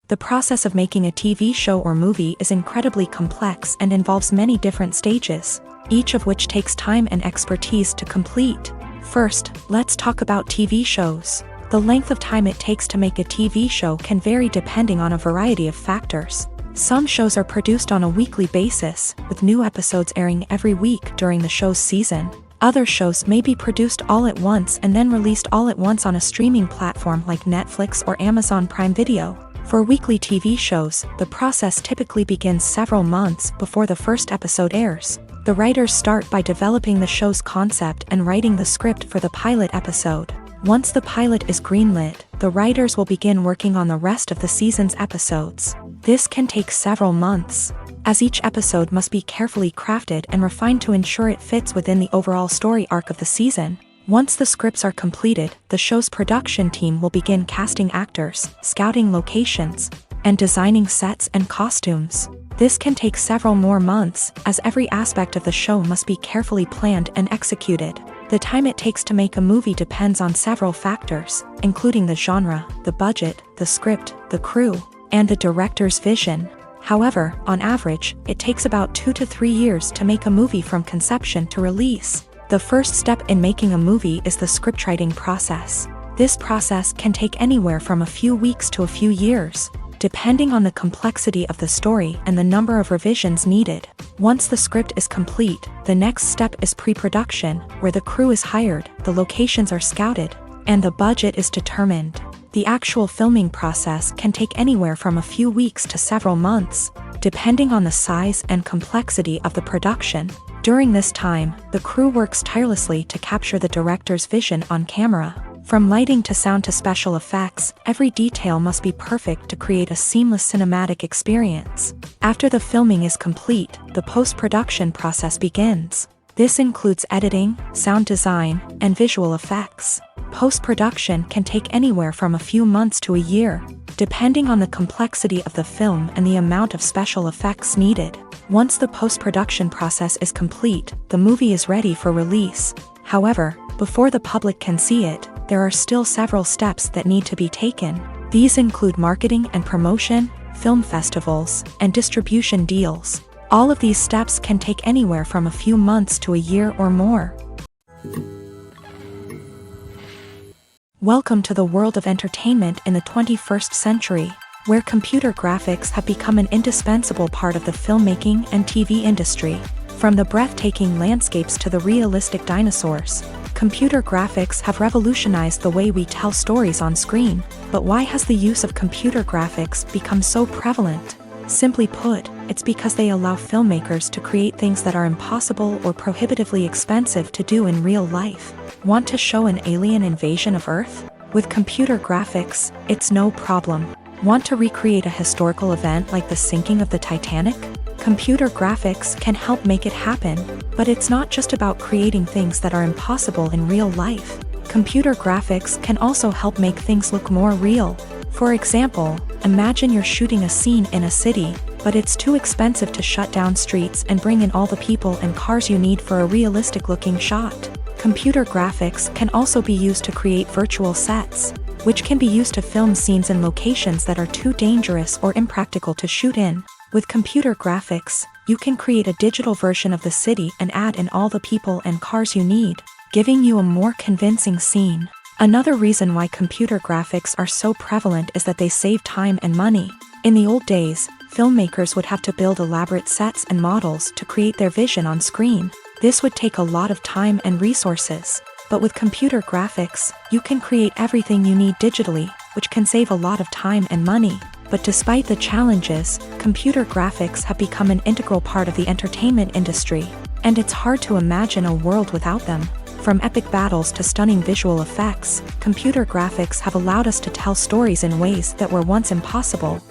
[SPEAKER 1] The process of making a TV show or movie is incredibly complex and involves many different stages, each of which takes time and expertise to complete. First, let's talk about TV shows. The length of time it takes to make a TV show can vary depending on a variety of factors. Some shows are produced on a weekly basis, with new episodes airing every week during the show's season. Other shows may be produced all at once and then released all at once on a streaming platform like Netflix or Amazon Prime Video. For weekly TV shows, the process typically begins several months before the first episode airs. The writers start by developing the show's concept and writing the script for the pilot episode. Once the pilot is greenlit, the writers will begin working on the rest of the season's episodes. This can take several months, as each episode must be carefully crafted and refined to ensure it fits within the overall story arc of the season. Once the scripts are completed, the show's production team will begin casting actors, scouting locations, and designing sets and costumes. This can take several more months, as every aspect of the show must be carefully planned and executed. The time it takes to make a movie depends on several factors, including the genre, the budget, the script, the crew, and the director's vision. However, on average, it takes about 2 to 3 years to make a movie from conception to release. The first step in making a movie is the scriptwriting process. This process can take anywhere from a few weeks to a few years, depending on the complexity of the story and the number of revisions needed. Once the script is complete, the next step is pre-production, where the crew is hired, the locations are scouted, and the budget is determined. The actual filming process can take anywhere from a few weeks to several months, depending on the size and complexity of the production. During this time, the crew works tirelessly to capture the director's vision on camera. From lighting to sound to special effects, every detail must be perfect to create a seamless cinematic experience. After the filming is complete, the post-production process begins. This includes editing, sound design, and visual effects. Post-production can take anywhere from a few months to a year, depending on the complexity of the film and the amount of special effects needed. Once the post-production process is complete, the movie is ready for release. However, before the public can see it, there are still several steps that need to be taken. These include marketing and promotion, film festivals, and distribution deals. All of these steps can take anywhere from a few months to a year or more. Welcome to the world of entertainment in the 21st century. where computer graphics have become an indispensable part of the filmmaking and TV industry. From the breathtaking landscapes to the realistic dinosaurs, computer graphics have revolutionized the way we tell stories on screen. But why has the use of computer graphics become so prevalent? Simply put, it's because they allow filmmakers to create things that are impossible or prohibitively expensive to do in real life. Want to show an alien invasion of Earth? With computer graphics, it's no problem. Want to recreate a historical event like the sinking of the Titanic? Computer graphics can help make it happen, but it's not just about creating things that are impossible in real life. Computer graphics can also help make things look more real. For example, imagine you're shooting a scene in a city, but it's too expensive to shut down streets and bring in all the people and cars you need for a realistic-looking shot. Computer graphics can also be used to create virtual sets, which can be used to film scenes in locations that are too dangerous or impractical to shoot in. With computer graphics, you can create a digital version of the city and add in all the people and cars you need, giving you a more convincing scene. Another reason why computer graphics are so prevalent is that they save time and money. In the old days, filmmakers would have to build elaborate sets and models to create their vision on screen. This would take a lot of time and resources. But with computer graphics, you can create everything you need digitally, which can save a lot of time and money. But despite the challenges, computer graphics have become an integral part of the entertainment industry, and it's hard to imagine a world without them. From epic battles to stunning visual effects, computer graphics have allowed us to tell stories in ways that were once impossible.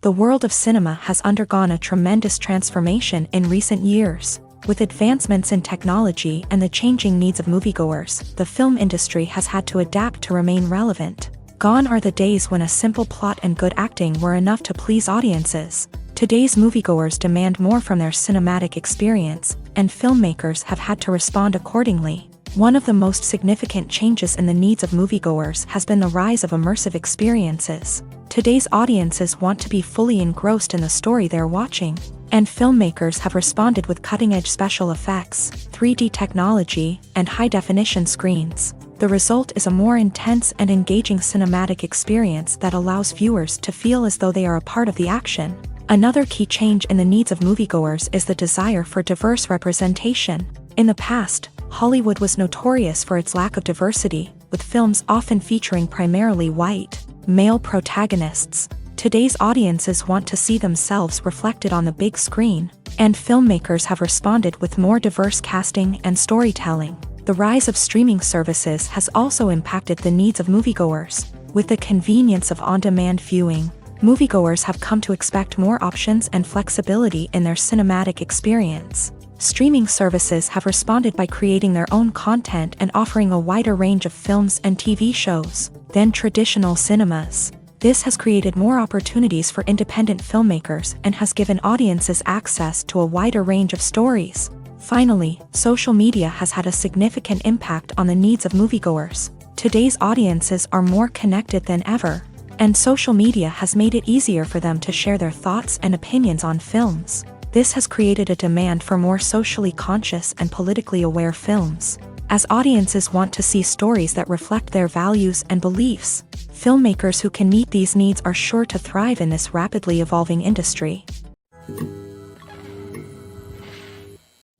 [SPEAKER 1] The world of cinema has undergone a tremendous transformation in recent years. With advancements in technology and the changing needs of moviegoers, the film industry has had to adapt to remain relevant. Gone are the days when a simple plot and good acting were enough to please audiences. Today's moviegoers demand more from their cinematic experience, and filmmakers have had to respond accordingly. One of the most significant changes in the needs of moviegoers has been the rise of immersive experiences. Today's audiences want to be fully engrossed in the story they're watching, and filmmakers have responded with cutting-edge special effects, 3D technology, and high-definition screens. The result is a more intense and engaging cinematic experience that allows viewers to feel as though they are a part of the action. Another key change in the needs of moviegoers is the desire for diverse representation. In the past, Hollywood was notorious for its lack of diversity, with films often featuring primarily white, male protagonists. Today's audiences want to see themselves reflected on the big screen, and filmmakers have responded with more diverse casting and storytelling. The rise of streaming services has also impacted the needs of moviegoers. With the convenience of on-demand viewing, moviegoers have come to expect more options and flexibility in their cinematic experience. Streaming services have responded by creating their own content and offering a wider range of films and TV shows than traditional cinemas. This has created more opportunities for independent filmmakers and has given audiences access to a wider range of stories. Finally, social media has had a significant impact on the needs of moviegoers. Today's audiences are more connected than ever, and social media has made it easier for them to share their thoughts and opinions on films. This has created a demand for more socially conscious and politically aware films. As audiences want to see stories that reflect their values and beliefs, filmmakers who can meet these needs are sure to thrive in this rapidly evolving industry.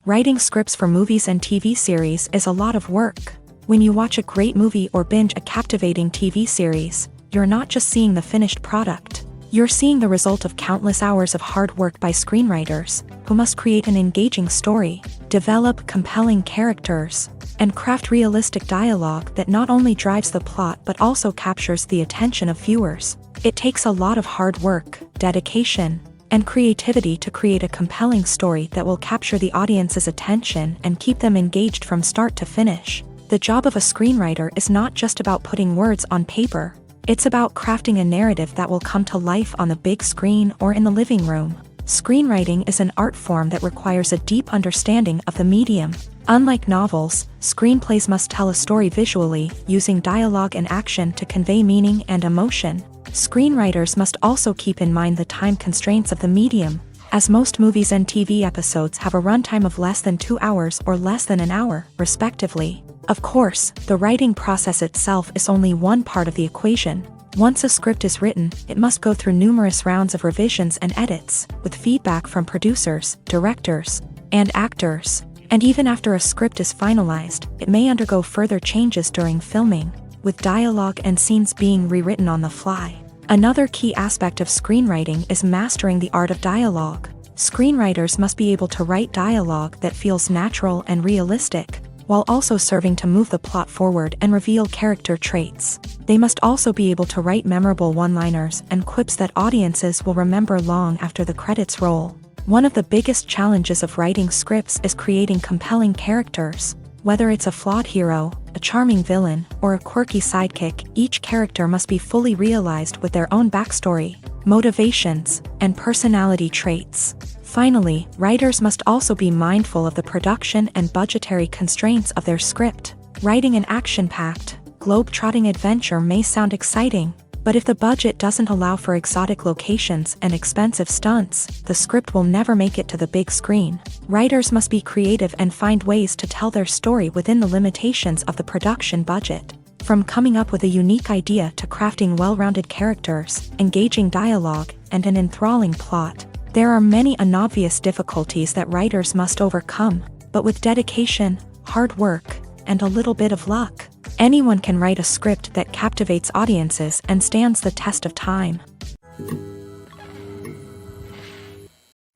[SPEAKER 1] Writing scripts for movies and TV series is a lot of work. When you watch a great movie or binge a captivating TV series, you're not just seeing the finished product. You're seeing the result of countless hours of hard work by screenwriters, who must create an engaging story, develop compelling characters, and craft realistic dialogue that not only drives the plot but also captures the attention of viewers. It takes a lot of hard work, dedication, and creativity to create a compelling story that will capture the audience's attention and keep them engaged from start to finish. The job of a screenwriter is not just about putting words on paper. It's about crafting a narrative that will come to life on the big screen or in the living room. Screenwriting is an art form that requires a deep understanding of the medium. Unlike novels, screenplays must tell a story visually, using dialogue and action to convey meaning and emotion. Screenwriters must also keep in mind the time constraints of the medium, as most movies and TV episodes have a runtime of less than 2 hours or less than an hour, respectively. Of course, the writing process itself is only one part of the equation. Once a script is written, it must go through numerous rounds of revisions and edits, with feedback from producers, directors, and actors. And even after a script is finalized, it may undergo further changes during filming, with dialogue and scenes being rewritten on the fly. Another key aspect of screenwriting is mastering the art of dialogue. Screenwriters must be able to write dialogue that feels natural and realistic, while also serving to move the plot forward and reveal character traits. They must also be able to write memorable one-liners and quips that audiences will remember long after the credits roll. One of the biggest challenges of writing scripts is creating compelling characters. Whether it's a flawed hero, a charming villain, or a quirky sidekick, each character must be fully realized with their own backstory, motivations, and personality traits. Finally, writers must also be mindful of the production and budgetary constraints of their script. Writing an action-packed, globe-trotting adventure may sound exciting, but if the budget doesn't allow for exotic locations and expensive stunts, the script will never make it to the big screen. Writers must be creative and find ways to tell their story within the limitations of the production budget. From coming up with a unique idea to crafting well-rounded characters, engaging dialogue, and an enthralling plot, there are many unobvious difficulties that writers must overcome, but with dedication, hard work, and a little bit of luck, anyone can write a script that captivates audiences and stands the test of time.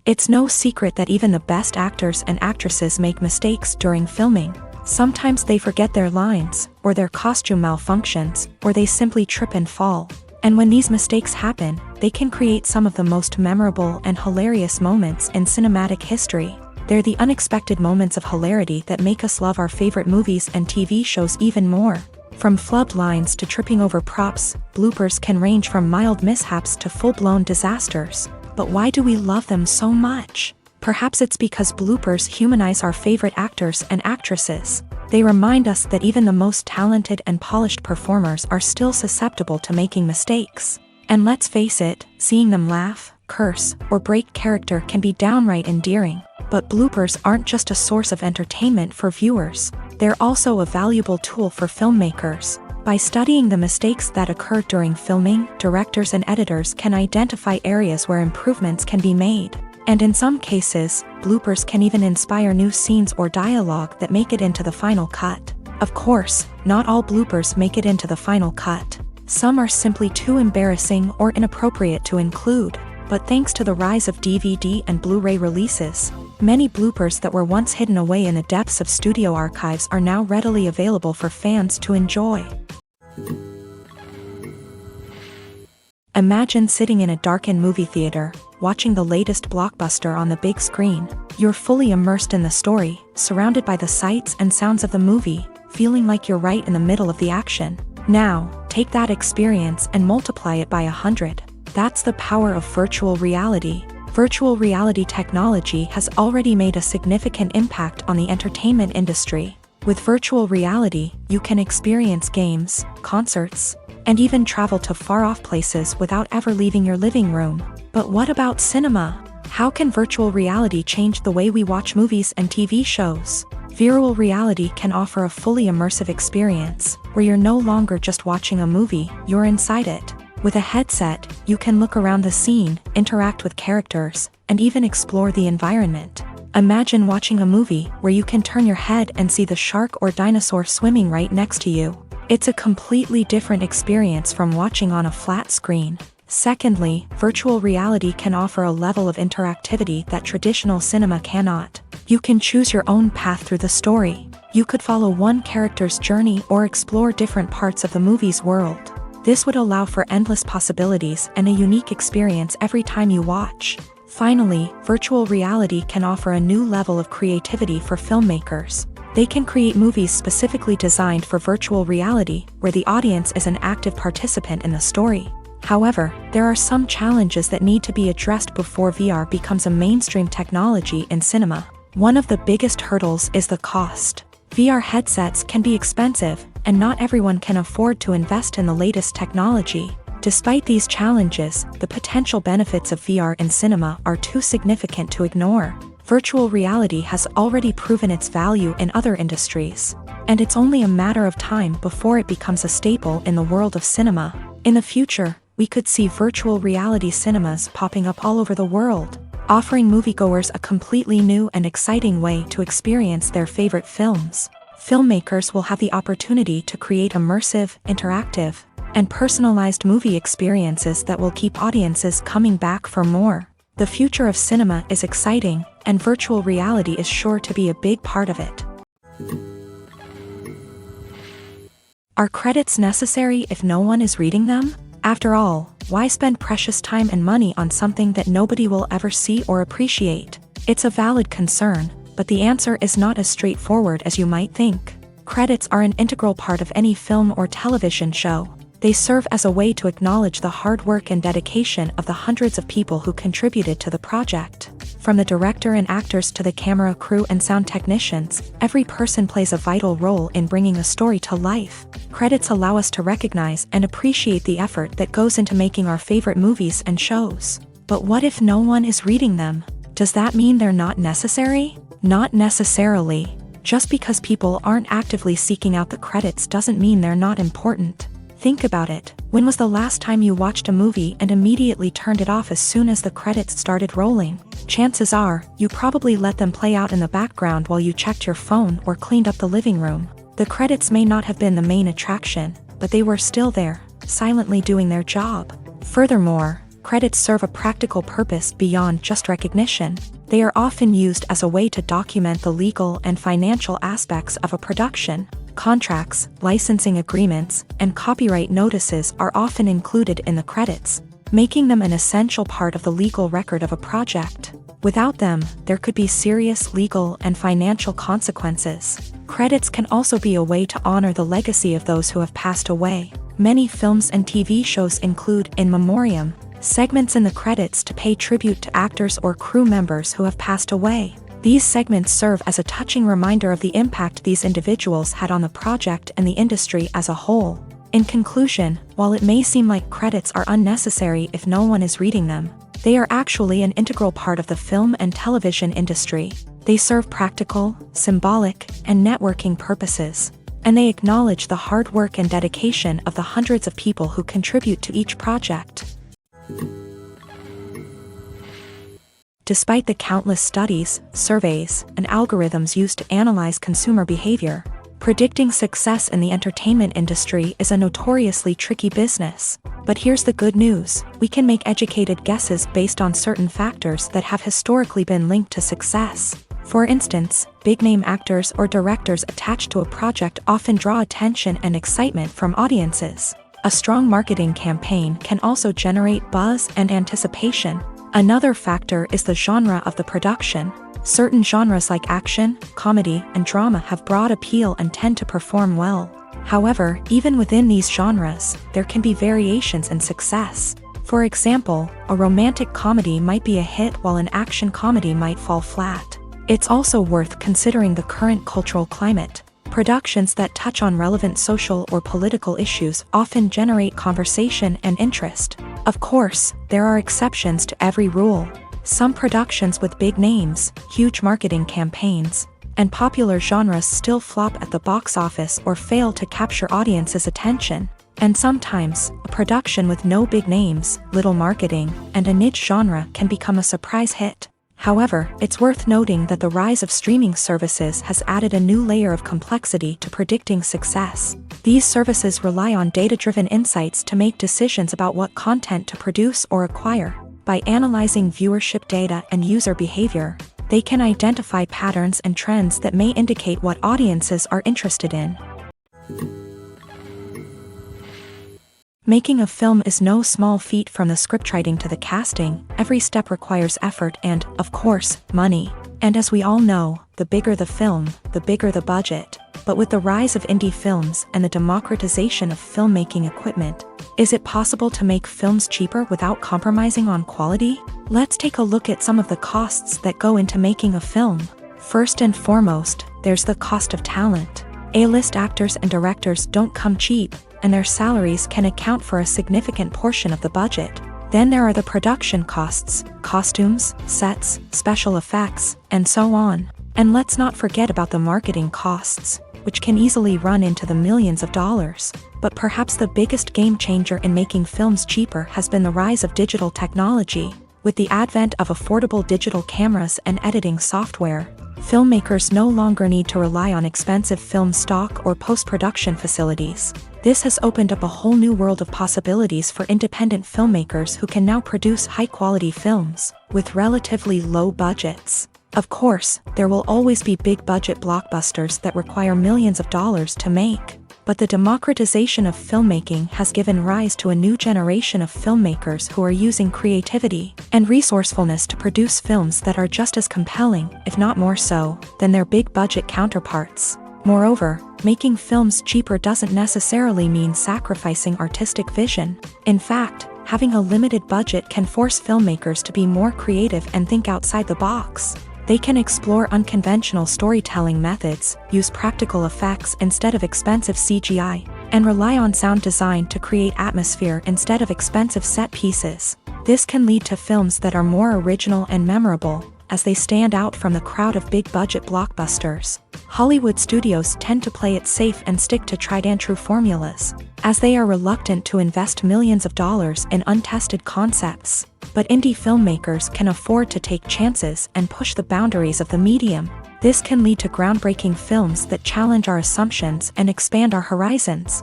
[SPEAKER 1] It's no secret that even the best actors and actresses make mistakes during filming. Sometimes they forget their lines, or their costume malfunctions, or they simply trip and fall. And when these mistakes happen, they can create some of the most memorable and hilarious moments in cinematic history. They're the unexpected moments of hilarity that make us love our favorite movies and TV shows even more. From flubbed lines to tripping over props, bloopers can range from mild mishaps to full-blown disasters. But why do we love them so much? Perhaps it's because bloopers humanize our favorite actors and actresses. They remind us that even the most talented and polished performers are still susceptible to making mistakes. And let's face it, seeing them laugh, curse, or break character can be downright endearing. But bloopers aren't just a source of entertainment for viewers. They're also a valuable tool for filmmakers. By studying the mistakes that occur during filming, directors and editors can identify areas where improvements can be made. And in some cases, bloopers can even inspire new scenes or dialogue that make it into the final cut. Of course, not all bloopers make it into the final cut. Some are simply too embarrassing or inappropriate to include. But thanks to the rise of DVD and Blu-ray releases, many bloopers that were once hidden away in the depths of studio archives are now readily available for fans to enjoy. Imagine sitting in a darkened movie theater, watching the latest blockbuster on the big screen. You're fully immersed in the story, surrounded by the sights and sounds of the movie, feeling like you're right in the middle of the action. Now, take that experience and multiply it by 100. That's the power of virtual reality. Virtual reality technology has already made a significant impact on the entertainment industry. With virtual reality, you can experience games, concerts, and even travel to far-off places without ever leaving your living room. But what about cinema? How can virtual reality change the way we watch movies and TV shows? Virtual reality can offer a fully immersive experience, where you're no longer just watching a movie, you're inside it. With a headset, you can look around the scene, interact with characters, and even explore the environment. Imagine watching a movie where you can turn your head and see the shark or dinosaur swimming right next to you. It's a completely different experience from watching on a flat screen. Secondly, virtual reality can offer a level of interactivity that traditional cinema cannot. You can choose your own path through the story. You could follow one character's journey or explore different parts of the movie's world. This would allow for endless possibilities and a unique experience every time you watch. Finally, virtual reality can offer a new level of creativity for filmmakers. They can create movies specifically designed for virtual reality, where the audience is an active participant in the story. However, there are some challenges that need to be addressed before VR becomes a mainstream technology in cinema. One of the biggest hurdles is the cost. VR headsets can be expensive, and not everyone can afford to invest in the latest technology. Despite these challenges, the potential benefits of VR in cinema are too significant to ignore. Virtual reality has already proven its value in other industries. and it's only a matter of time before it becomes a staple in the world of cinema. In the future, we could see virtual reality cinemas popping up all over the world, offering moviegoers a completely new and exciting way to experience their favorite films. Filmmakers will have the opportunity to create immersive, interactive, and personalized movie experiences that will keep audiences coming back for more. The future of cinema is exciting, and virtual reality is sure to be a big part of it. Are credits necessary if no one is reading them? After all, why spend precious time and money on something that nobody will ever see or appreciate? It's a valid concern, but the answer is not as straightforward as you might think. Credits are an integral part of any film or television show. They serve as a way to acknowledge the hard work and dedication of the hundreds of people who contributed to the project. From the director and actors to the camera crew and sound technicians, every person plays a vital role in bringing a story to life. Credits allow us to recognize and appreciate the effort that goes into making our favorite movies and shows. But what if no one is reading them? Does that mean they're not necessary? Not necessarily. Just because people aren't actively seeking out the credits doesn't mean they're not important. Think about it. When was the last time you watched a movie and immediately turned it off as soon as the credits started rolling? Chances are, you probably let them play out in the background while you checked your phone or cleaned up the living room. The credits may not have been the main attraction, but they were still there, silently doing their job. Furthermore, credits serve a practical purpose beyond just recognition. They are often used as a way to document the legal and financial aspects of a production. Contracts, licensing agreements, and copyright notices are often included in the credits, making them an essential part of the legal record of a project. Without them, there could be serious legal and financial consequences. Credits can also be a way to honor the legacy of those who have passed away. Many films and TV shows include in memoriam segments in the credits to pay tribute to actors or crew members who have passed away. These segments serve as a touching reminder of the impact these individuals had on the project and the industry as a whole. In conclusion, while it may seem like credits are unnecessary if no one is reading them, they are actually an integral part of the film and television industry. They serve practical, symbolic, and networking purposes, and they acknowledge the hard work and dedication of the hundreds of people who contribute to each project. Despite the countless studies, surveys, and algorithms used to analyze consumer behavior, predicting success in the entertainment industry is a notoriously tricky business. But here's the good news: we can make educated guesses based on certain factors that have historically been linked to success. For instance, big-name actors or directors attached to a project often draw attention and excitement from audiences. A strong marketing campaign can also generate buzz and anticipation. Another factor is the genre of the production. Certain genres like action, comedy, and drama have broad appeal and tend to perform well. However, even within these genres, there can be variations in success. For example, a romantic comedy might be a hit while an action comedy might fall flat. It's also worth considering the current cultural climate. Productions that touch on relevant social or political issues often generate conversation and interest. Of course, there are exceptions to every rule. Some productions with big names, huge marketing campaigns, and popular genres still flop at the box office or fail to capture audiences' attention. And sometimes, a production with no big names, little marketing, and a niche genre can become a surprise hit. However, it's worth noting that the rise of streaming services has added a new layer of complexity to predicting success. These services rely on data-driven insights to make decisions about what content to produce or acquire. By analyzing viewership data and user behavior, they can identify patterns and trends that may indicate what audiences are interested in. Making a film is no small feat. From the scriptwriting to the casting, every step requires effort and, of course, money. And as we all know, the bigger the film, the bigger the budget. But with the rise of indie films and the democratization of filmmaking equipment, is it possible to make films cheaper without compromising on quality? Let's take a look at some of the costs that go into making a film. First and foremost, there's the cost of talent. A-list actors and directors don't come cheap, and their salaries can account for a significant portion of the budget. Then there are the production costs, costumes, sets, special effects, and so on. And let's not forget about the marketing costs. which can easily run into the millions of dollars. But perhaps the biggest game changer in making films cheaper has been the rise of digital technology. With the advent of affordable digital cameras and editing software, filmmakers no longer need to rely on expensive film stock or post-production facilities. This has opened up a whole new world of possibilities for independent filmmakers who can now produce high-quality films with relatively low budgets. Of course, there will always be big-budget blockbusters that require millions of dollars to make. But the democratization of filmmaking has given rise to a new generation of filmmakers who are using creativity and resourcefulness to produce films that are just as compelling, if not more so, than their big-budget counterparts. Moreover, making films cheaper doesn't necessarily mean sacrificing artistic vision. In fact, having a limited budget can force filmmakers to be more creative and think outside the box. They can explore unconventional storytelling methods, use practical effects instead of expensive CGI, and rely on sound design to create atmosphere instead of expensive set pieces. This can lead to films that are more original and memorable, as they stand out from the crowd of big-budget blockbusters. Hollywood studios tend to play it safe and stick to tried-and-true formulas, as they are reluctant to invest millions of dollars in untested concepts. But indie filmmakers can afford to take chances and push the boundaries of the medium. This can lead to groundbreaking films that challenge our assumptions and expand our horizons.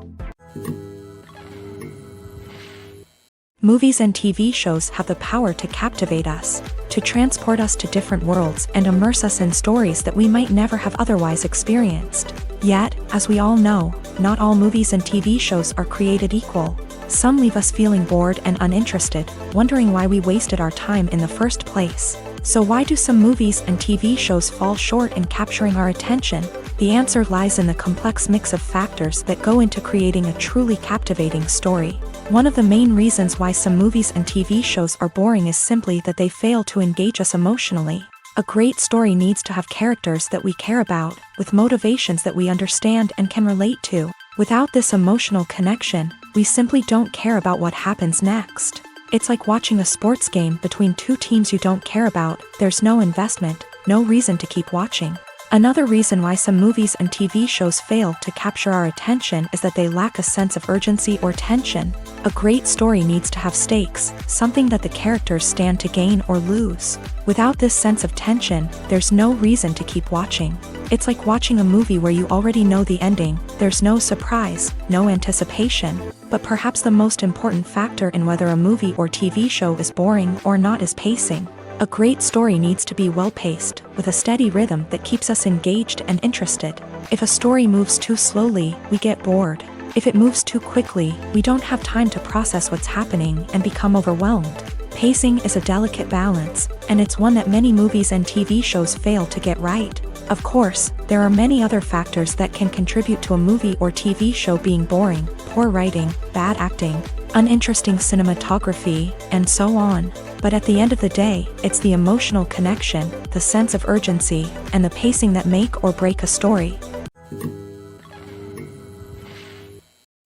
[SPEAKER 1] Movies and TV shows have the power to captivate us, to transport us to different worlds and immerse us in stories that we might never have otherwise experienced. Yet, as we all know, not all movies and TV shows are created equal. Some leave us feeling bored and uninterested, wondering why we wasted our time in the first place. So why do some movies and TV shows fall short in capturing our attention? The answer lies in the complex mix of factors that go into creating a truly captivating story. One of the main reasons why some movies and TV shows are boring is simply that they fail to engage us emotionally. A great story needs to have characters that we care about, with motivations that we understand and can relate to. Without this emotional connection, we simply don't care about what happens next. It's like watching a sports game between two teams you don't care about. There's no investment, no reason to keep watching. Another reason why some movies and TV shows fail to capture our attention is that they lack a sense of urgency or tension. A great story needs to have stakes, something that the characters stand to gain or lose. Without this sense of tension, there's no reason to keep watching. It's like watching a movie where you already know the ending. There's no surprise, no anticipation. But perhaps the most important factor in whether a movie or TV show is boring or not is pacing. A great story needs to be well-paced, with a steady rhythm that keeps us engaged and interested. If a story moves too slowly, we get bored. If it moves too quickly, we don't have time to process what's happening and become overwhelmed. Pacing is a delicate balance, and it's one that many movies and TV shows fail to get right. Of course, there are many other factors that can contribute to a movie or TV show being boring: poor writing, bad acting, uninteresting cinematography, and so on. But at the end of the day, it's the emotional connection, the sense of urgency, and the pacing that make or break a story.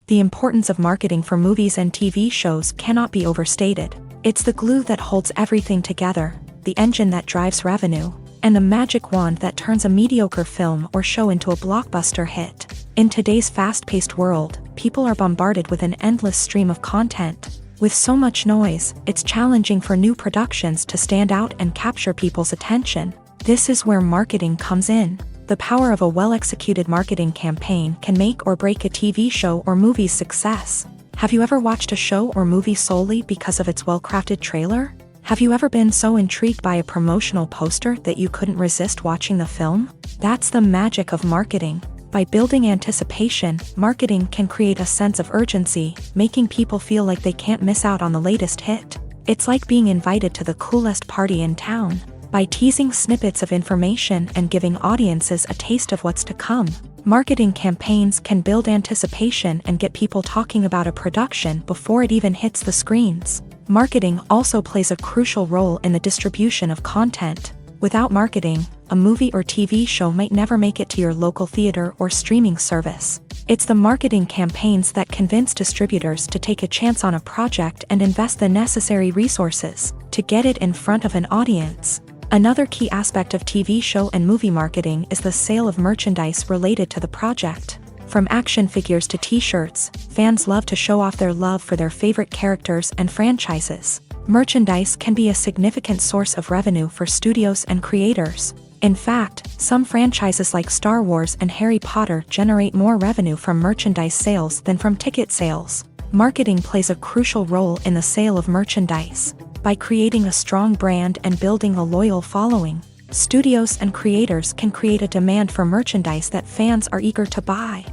[SPEAKER 1] The importance of marketing for movies and TV shows cannot be overstated. It's the glue that holds everything together, the engine that drives revenue, and the magic wand that turns a mediocre film or show into a blockbuster hit. In today's fast-paced world, people are bombarded with an endless stream of content. With so much noise, it's challenging for new productions to stand out and capture people's attention. This is where marketing comes in. The power of a well-executed marketing campaign can make or break a TV show or movie's success. Have you ever watched a show or movie solely because of its well-crafted trailer? Have you ever been so intrigued by a promotional poster that you couldn't resist watching the film? That's the magic of marketing. By building anticipation, marketing can create a sense of urgency, making people feel like they can't miss out on the latest hit. It's like being invited to the coolest party in town. By teasing snippets of information and giving audiences a taste of what's to come, marketing campaigns can build anticipation and get people talking about a production before it even hits the screens. Marketing also plays a crucial role in the distribution of content. Without marketing, a movie or TV show might never make it to your local theater or streaming service. It's the marketing campaigns that convince distributors to take a chance on a project and invest the necessary resources to get it in front of an audience. Another key aspect of TV show and movie marketing is the sale of merchandise related to the project. From action figures to t-shirts, fans love to show off their love for their favorite characters and franchises. Merchandise can be a significant source of revenue for studios and creators. In fact, some franchises like Star Wars and Harry Potter generate more revenue from merchandise sales than from ticket sales. Marketing plays a crucial role in the sale of merchandise. By creating a strong brand and building a loyal following, studios and creators can create a demand for merchandise that fans are eager to buy.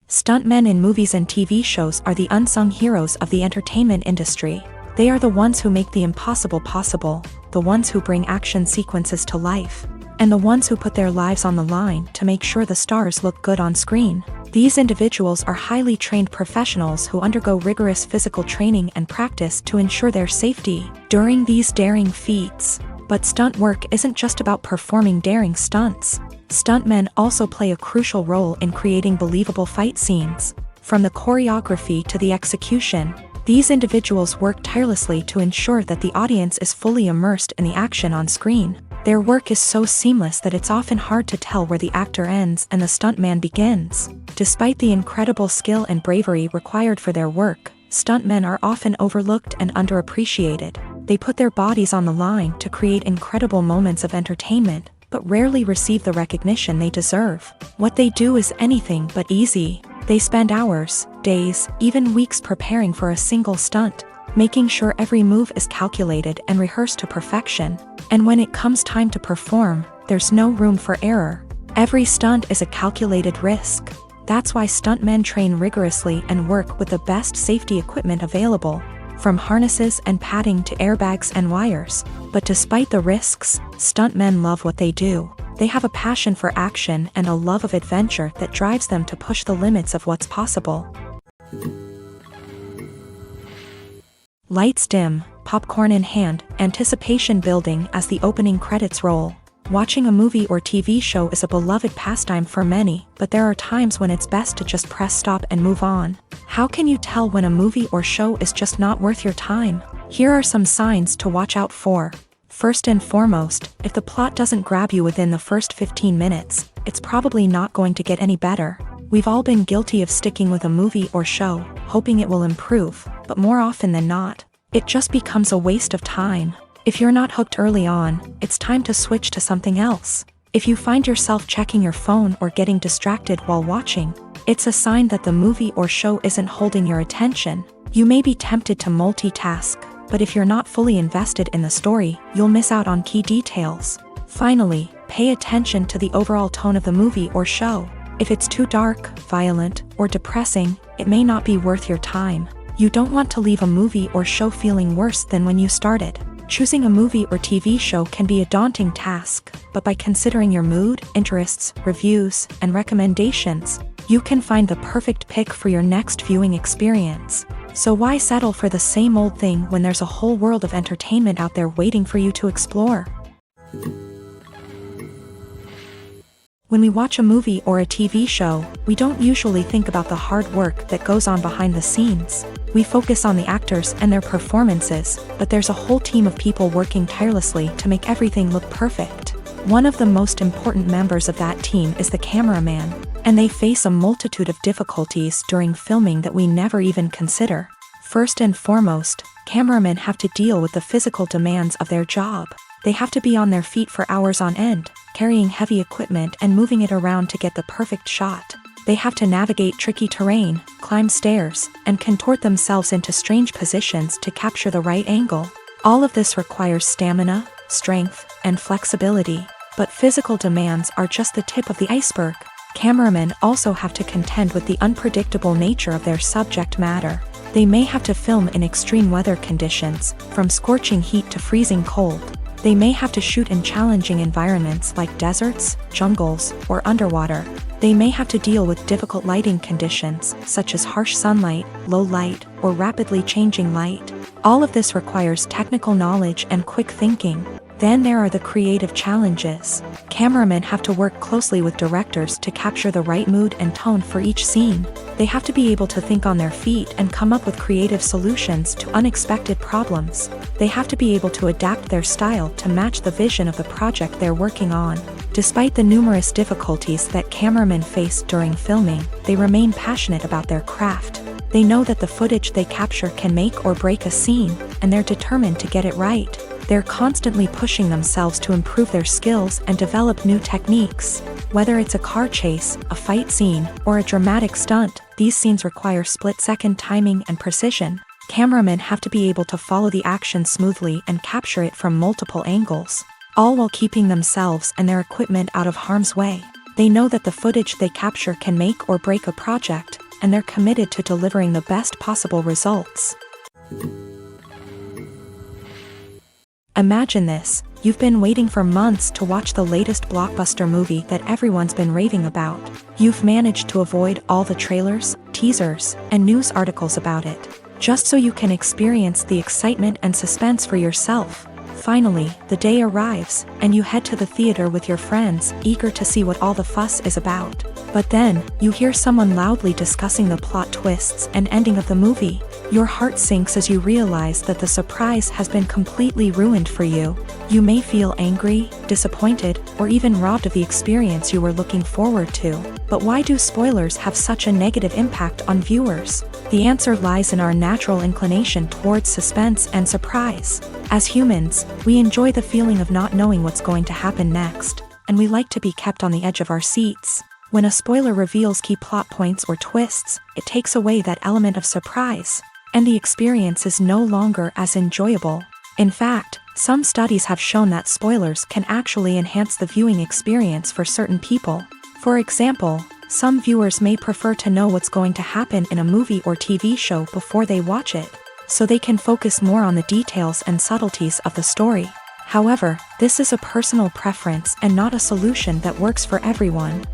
[SPEAKER 1] Stuntmen in movies and TV shows are the unsung heroes of the entertainment industry. They are the ones who make the impossible possible, the ones who bring action sequences to life, and the ones who put their lives on the line to make sure the stars look good on screen. These individuals are highly trained professionals who undergo rigorous physical training and practice to ensure their safety during these daring feats. But stunt work isn't just about performing daring stunts. Stuntmen also play a crucial role in creating believable fight scenes. From the choreography to the execution, these individuals work tirelessly to ensure that the audience is fully immersed in the action on screen. Their work is so seamless that it's often hard to tell where the actor ends and the stuntman begins. Despite the incredible skill and bravery required for their work, stuntmen are often overlooked and underappreciated. They put their bodies on the line to create incredible moments of entertainment, but rarely receive the recognition they deserve. What they do is anything but easy. They spend hours, days, even weeks preparing for a single stunt, making sure every move is calculated and rehearsed to perfection. And when it comes time to perform, there's no room for error. Every stunt is a calculated risk. That's why stuntmen train rigorously and work with the best safety equipment available, from harnesses and padding to airbags and wires. But despite the risks, stuntmen love what they do. They have a passion for action and a love of adventure that drives them to push the limits of what's possible. Lights dim, popcorn in hand, anticipation building as the opening credits roll. Watching a movie or TV show is a beloved pastime for many, but there are times when it's best to just press stop and move on. How can you tell when a movie or show is just not worth your time? Here are some signs to watch out for. First and foremost, if the plot doesn't grab you within the first 15 minutes, it's probably not going to get any better. We've all been guilty of sticking with a movie or show, hoping it will improve, but more often than not, it just becomes a waste of time. If you're not hooked early on, it's time to switch to something else. If you find yourself checking your phone or getting distracted while watching, it's a sign that the movie or show isn't holding your attention. You may be tempted to multitask, but if you're not fully invested in the story, you'll miss out on key details. Finally, pay attention to the overall tone of the movie or show. If it's too dark, violent, or depressing, it may not be worth your time. You don't want to leave a movie or show feeling worse than when you started. Choosing a movie or TV show can be a daunting task, but by considering your mood, interests, reviews, and recommendations, you can find the perfect pick for your next viewing experience. So why settle for the same old thing when there's a whole world of entertainment out there waiting for you to explore? When we watch a movie or a TV show, we don't usually think about the hard work that goes on behind the scenes. We focus on the actors and their performances, but there's a whole team of people working tirelessly to make everything look perfect. One of the most important members of that team is the cameraman, and they face a multitude of difficulties during filming that we never even consider. First and foremost, cameramen have to deal with the physical demands of their job. They have to be on their feet for hours on end, carrying heavy equipment and moving it around to get the perfect shot. They have to navigate tricky terrain, climb stairs, and contort themselves into strange positions to capture the right angle. All of this requires stamina, strength, and flexibility. But physical demands are just the tip of the iceberg. Cameramen also have to contend with the unpredictable nature of their subject matter. They may have to film in extreme weather conditions, from scorching heat to freezing cold. They may have to shoot in challenging environments like deserts, jungles, or underwater. They may have to deal with difficult lighting conditions, such as harsh sunlight, low light, or rapidly changing light. All of this requires technical knowledge and quick thinking. Then there are the creative challenges. Cameramen have to work closely with directors to capture the right mood and tone for each scene. They have to be able to think on their feet and come up with creative solutions to unexpected problems. They have to be able to adapt their style to match the vision of the project they're working on. Despite the numerous difficulties that cameramen face during filming, they remain passionate about their craft. They know that the footage they capture can make or break a scene, and they're determined to get it right. They're constantly pushing themselves to improve their skills and develop new techniques. Whether it's a car chase, a fight scene, or a dramatic stunt, these scenes require split-second timing and precision. Cameramen have to be able to follow the action smoothly and capture it from multiple angles, all while keeping themselves and their equipment out of harm's way. They know that the footage they capture can make or break a project, and they're committed to delivering the best possible results. Imagine this: you've been waiting for months to watch the latest blockbuster movie that everyone's been raving about. You've managed to avoid all the trailers, teasers, and news articles about it, just so you can experience the excitement and suspense for yourself. Finally, the day arrives, and you head to the theater with your friends, eager to see what all the fuss is about. But then, you hear someone loudly discussing the plot twists and ending of the movie. Your heart sinks as you realize that the surprise has been completely ruined for you. You may feel angry, disappointed, or even robbed of the experience you were looking forward to. But why do spoilers have such a negative impact on viewers? The answer lies in our natural inclination towards suspense and surprise. As humans, we enjoy the feeling of not knowing what's going to happen next, and we like to be kept on the edge of our seats. When a spoiler reveals key plot points or twists, it takes away that element of surprise, and the experience is no longer as enjoyable. In fact, some studies have shown that spoilers can actually enhance the viewing experience for certain people. For example, some viewers may prefer to know what's going to happen in a movie or TV show before they watch it, so they can focus more on the details and subtleties of the story. However, this is a personal preference and not a solution that works for everyone.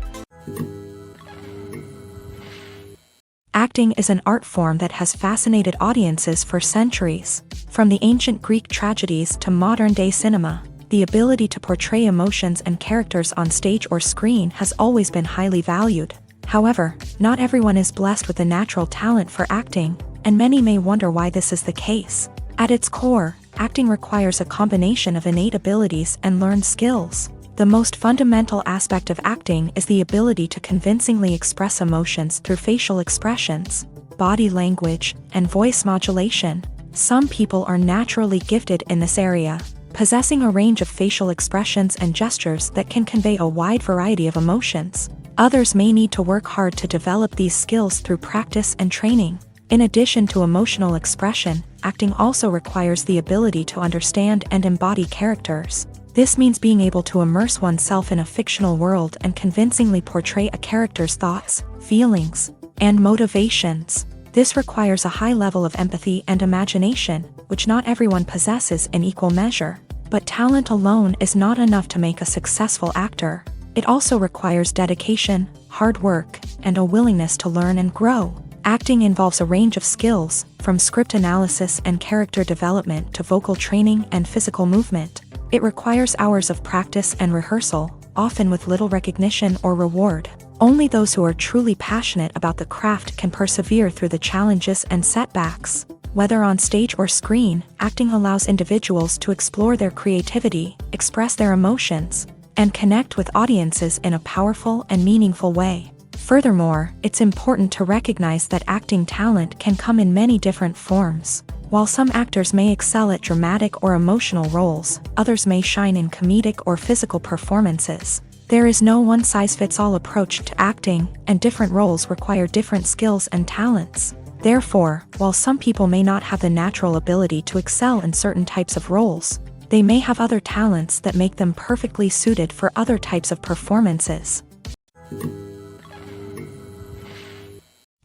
[SPEAKER 1] Acting is an art form that has fascinated audiences for centuries. From the ancient Greek tragedies to modern-day cinema, the ability to portray emotions and characters on stage or screen has always been highly valued. However, not everyone is blessed with a natural talent for acting, and many may wonder why this is the case. At its core, acting requires a combination of innate abilities and learned skills. The most fundamental aspect of acting is the ability to convincingly express emotions through facial expressions, body language, and voice modulation. Some people are naturally gifted in this area, possessing a range of facial expressions and gestures that can convey a wide variety of emotions. Others may need to work hard to develop these skills through practice and training. In addition to emotional expression, acting also requires the ability to understand and embody characters. This means being able to immerse oneself in a fictional world and convincingly portray a character's thoughts, feelings, and motivations. This requires a high level of empathy and imagination, which not everyone possesses in equal measure. But talent alone is not enough to make a successful actor. It also requires dedication, hard work, and a willingness to learn and grow. Acting involves a range of skills, from script analysis and character development to vocal training and physical movement. It requires hours of practice and rehearsal, often with little recognition or reward. Only those who are truly passionate about the craft can persevere through the challenges and setbacks. Whether on stage or screen, acting allows individuals to explore their creativity, express their emotions, and connect with audiences in a powerful and meaningful way. Furthermore, it's important to recognize that acting talent can come in many different forms. While some actors may excel at dramatic or emotional roles, others may shine in comedic or physical performances. There is no one-size-fits-all approach to acting, and different roles require different skills and talents. Therefore, while some people may not have the natural ability to excel in certain types of roles, they may have other talents that make them perfectly suited for other types of performances.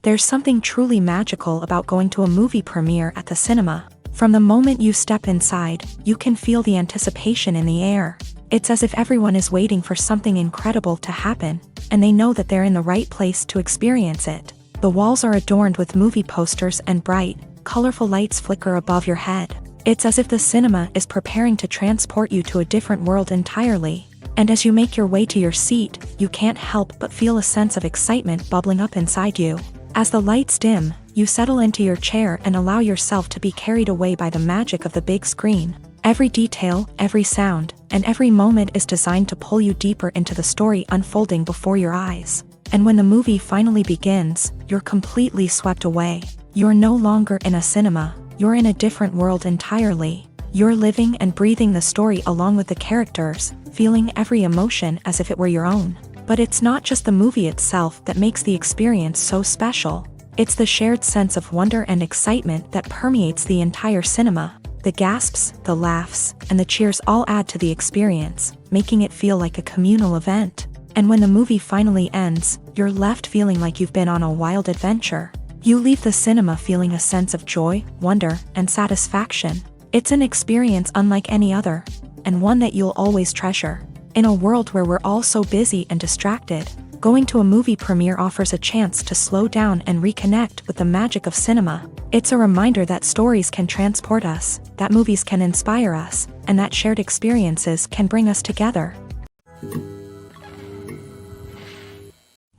[SPEAKER 1] There's something truly magical about going to a movie premiere at the cinema. From the moment you step inside, you can feel the anticipation in the air. It's as if everyone is waiting for something incredible to happen, and they know that they're in the right place to experience it. The walls are adorned with movie posters and bright, colorful lights flicker above your head. It's as if the cinema is preparing to transport you to a different world entirely. And as you make your way to your seat, you can't help but feel a sense of excitement bubbling up inside you. As the lights dim, you settle into your chair and allow yourself to be carried away by the magic of the big screen. Every detail, every sound, and every moment is designed to pull you deeper into the story unfolding before your eyes. And when the movie finally begins, you're completely swept away. You're no longer in a cinema, you're in a different world entirely. You're living and breathing the story along with the characters, feeling every emotion as if it were your own. But it's not just the movie itself that makes the experience so special. It's the shared sense of wonder and excitement that permeates the entire cinema. The gasps, the laughs, and the cheers all add to the experience, making it feel like a communal event. And when the movie finally ends, you're left feeling like you've been on a wild adventure. You leave the cinema feeling a sense of joy, wonder, and satisfaction. It's an experience unlike any other, and one that you'll always treasure. In a world where we're all so busy and distracted, going to a movie premiere offers a chance to slow down and reconnect with the magic of cinema. It's a reminder that stories can transport us, that movies can inspire us, and that shared experiences can bring us together.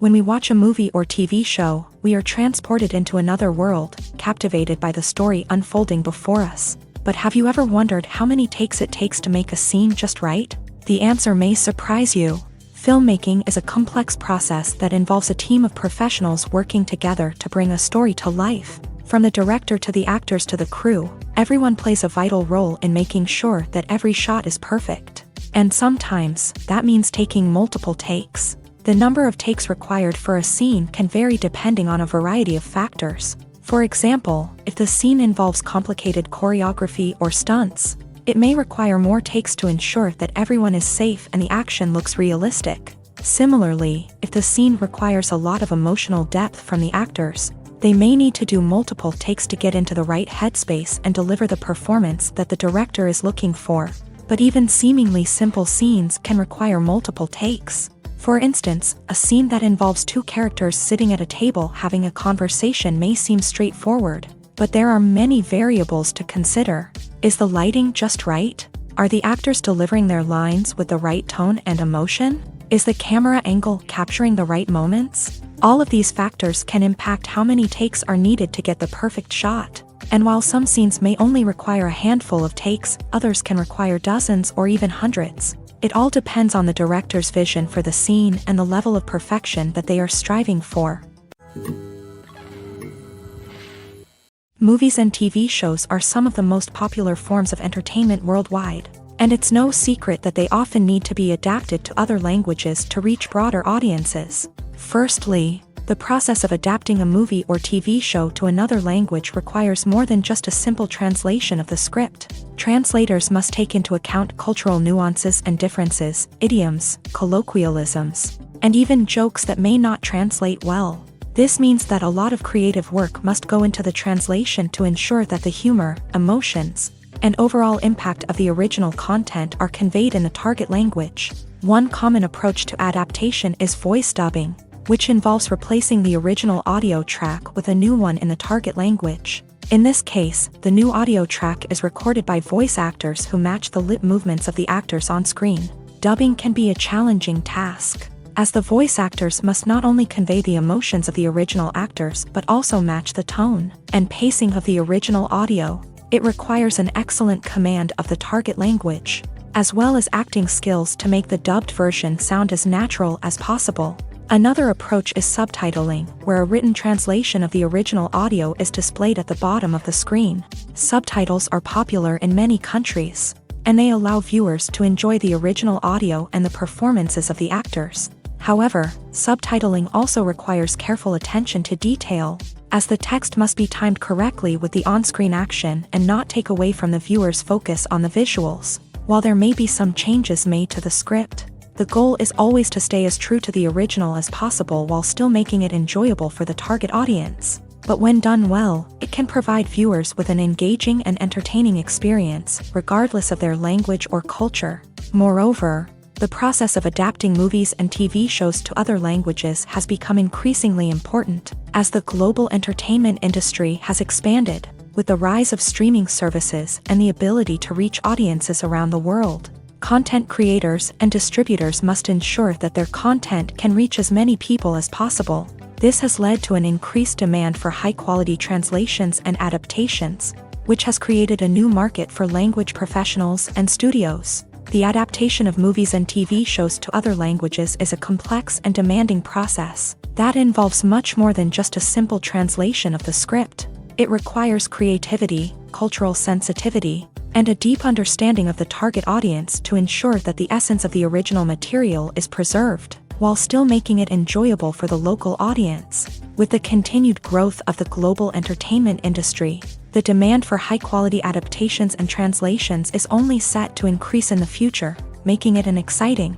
[SPEAKER 1] When we watch a movie or TV show, we are transported into another world, captivated by the story unfolding before us. But have you ever wondered how many takes it takes to make a scene just right? The answer may surprise you. Filmmaking is a complex process that involves a team of professionals working together to bring a story to life. From the director to the actors to the crew, everyone plays a vital role in making sure that every shot is perfect. And sometimes, that means taking multiple takes. The number of takes required for a scene can vary depending on a variety of factors. For example, if the scene involves complicated choreography or stunts, it may require more takes to ensure that everyone is safe and the action looks realistic. Similarly, if the scene requires a lot of emotional depth from the actors, they may need to do multiple takes to get into the right headspace and deliver the performance that the director is looking for. But even seemingly simple scenes can require multiple takes. For instance, a scene that involves two characters sitting at a table having a conversation may seem straightforward, but there are many variables to consider. Is the lighting just right? Are the actors delivering their lines with the right tone and emotion? Is the camera angle capturing the right moments? All of these factors can impact how many takes are needed to get the perfect shot. And while some scenes may only require a handful of takes, others can require dozens or even hundreds. It all depends on the director's vision for the scene and the level of perfection that they are striving for. Movies and TV shows are some of the most popular forms of entertainment worldwide, and it's no secret that they often need to be adapted to other languages to reach broader audiences. Firstly, the process of adapting a movie or TV show to another language requires more than just a simple translation of the script. Translators must take into account cultural nuances and differences, idioms, colloquialisms, and even jokes that may not translate well. This means that a lot of creative work must go into the translation to ensure that the humor, emotions, and overall impact of the original content are conveyed in the target language. One common approach to adaptation is voice dubbing, which involves replacing the original audio track with a new one in the target language. In this case, the new audio track is recorded by voice actors who match the lip movements of the actors on screen. Dubbing can be a challenging task, as the voice actors must not only convey the emotions of the original actors but also match the tone and pacing of the original audio. It requires an excellent command of the target language, as well as acting skills to make the dubbed version sound as natural as possible. Another approach is subtitling, where a written translation of the original audio is displayed at the bottom of the screen. Subtitles are popular in many countries, and they allow viewers to enjoy the original audio and the performances of the actors. However, subtitling also requires careful attention to detail, as the text must be timed correctly with the on-screen action and not take away from the viewer's focus on the visuals. While there may be some changes made to the script, the goal is always to stay as true to the original as possible while still making it enjoyable for the target audience. But when done well, it can provide viewers with an engaging and entertaining experience, regardless of their language or culture. Moreover, the process of adapting movies and TV shows to other languages has become increasingly important, as the global entertainment industry has expanded. With the rise of streaming services and the ability to reach audiences around the world, content creators and distributors must ensure that their content can reach as many people as possible. This has led to an increased demand for high-quality translations and adaptations, which has created a new market for language professionals and studios. The adaptation of movies and TV shows to other languages is a complex and demanding process that involves much more than just a simple translation of the script. It requires creativity, cultural sensitivity, and a deep understanding of the target audience to ensure that the essence of the original material is preserved, while still making it enjoyable for the local audience. With the continued growth of the global entertainment industry, the demand for high-quality adaptations and translations is only set to increase in the future, making it an exciting.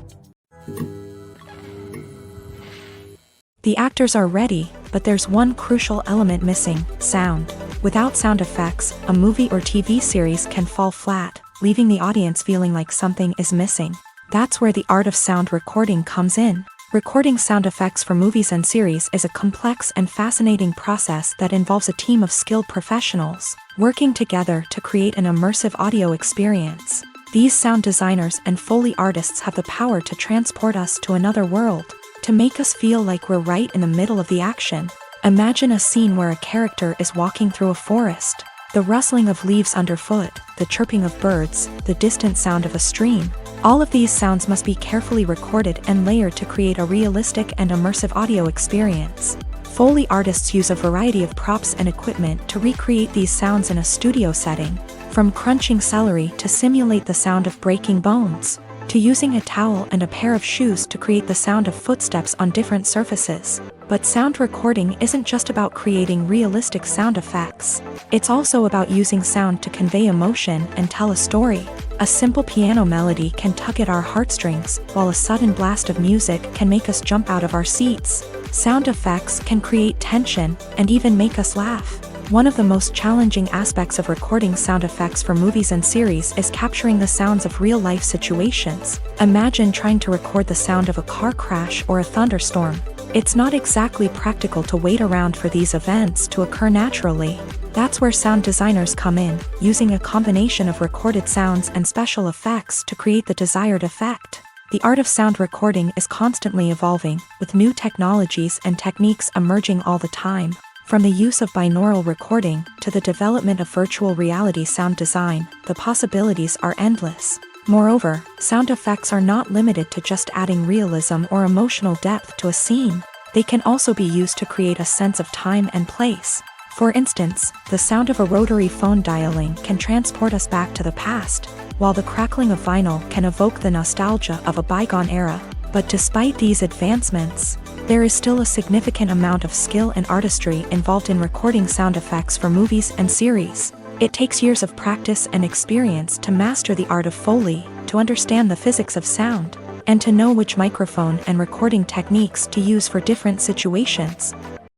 [SPEAKER 1] The actors are ready, but there's one crucial element missing: sound. Without sound effects, a movie or TV series can fall flat, leaving the audience feeling like something is missing. That's where the art of sound recording comes in. Recording sound effects for movies and series is a complex and fascinating process that involves a team of skilled professionals working together to create an immersive audio experience. These sound designers and Foley artists have the power to transport us to another world, to make us feel like we're right in the middle of the action. Imagine a scene where a character is walking through a forest. The rustling of leaves underfoot, the chirping of birds, the distant sound of a stream. All of these sounds must be carefully recorded and layered to create a realistic and immersive audio experience. Foley artists use a variety of props and equipment to recreate these sounds in a studio setting, from crunching celery to simulate the sound of breaking bones, to using a towel and a pair of shoes to create the sound of footsteps on different surfaces. But sound recording isn't just about creating realistic sound effects. It's also about using sound to convey emotion and tell a story. A simple piano melody can tug at our heartstrings, while a sudden blast of music can make us jump out of our seats. Sound effects can create tension and even make us laugh. One of the most challenging aspects of recording sound effects for movies and series is capturing the sounds of real-life situations. Imagine trying to record the sound of a car crash or a thunderstorm. It's not exactly practical to wait around for these events to occur naturally. That's where sound designers come in, using a combination of recorded sounds and special effects to create the desired effect. The art of sound recording is constantly evolving, with new technologies and techniques emerging all the time. From the use of binaural recording to the development of virtual reality sound design, the possibilities are endless. Moreover, sound effects are not limited to just adding realism or emotional depth to a scene. They can also be used to create a sense of time and place. For instance, the sound of a rotary phone dialing can transport us back to the past, while the crackling of vinyl can evoke the nostalgia of a bygone era. But despite these advancements, there is still a significant amount of skill and artistry involved in recording sound effects for movies and series. It takes years of practice and experience to master the art of Foley, to understand the physics of sound, and to know which microphone and recording techniques to use for different situations.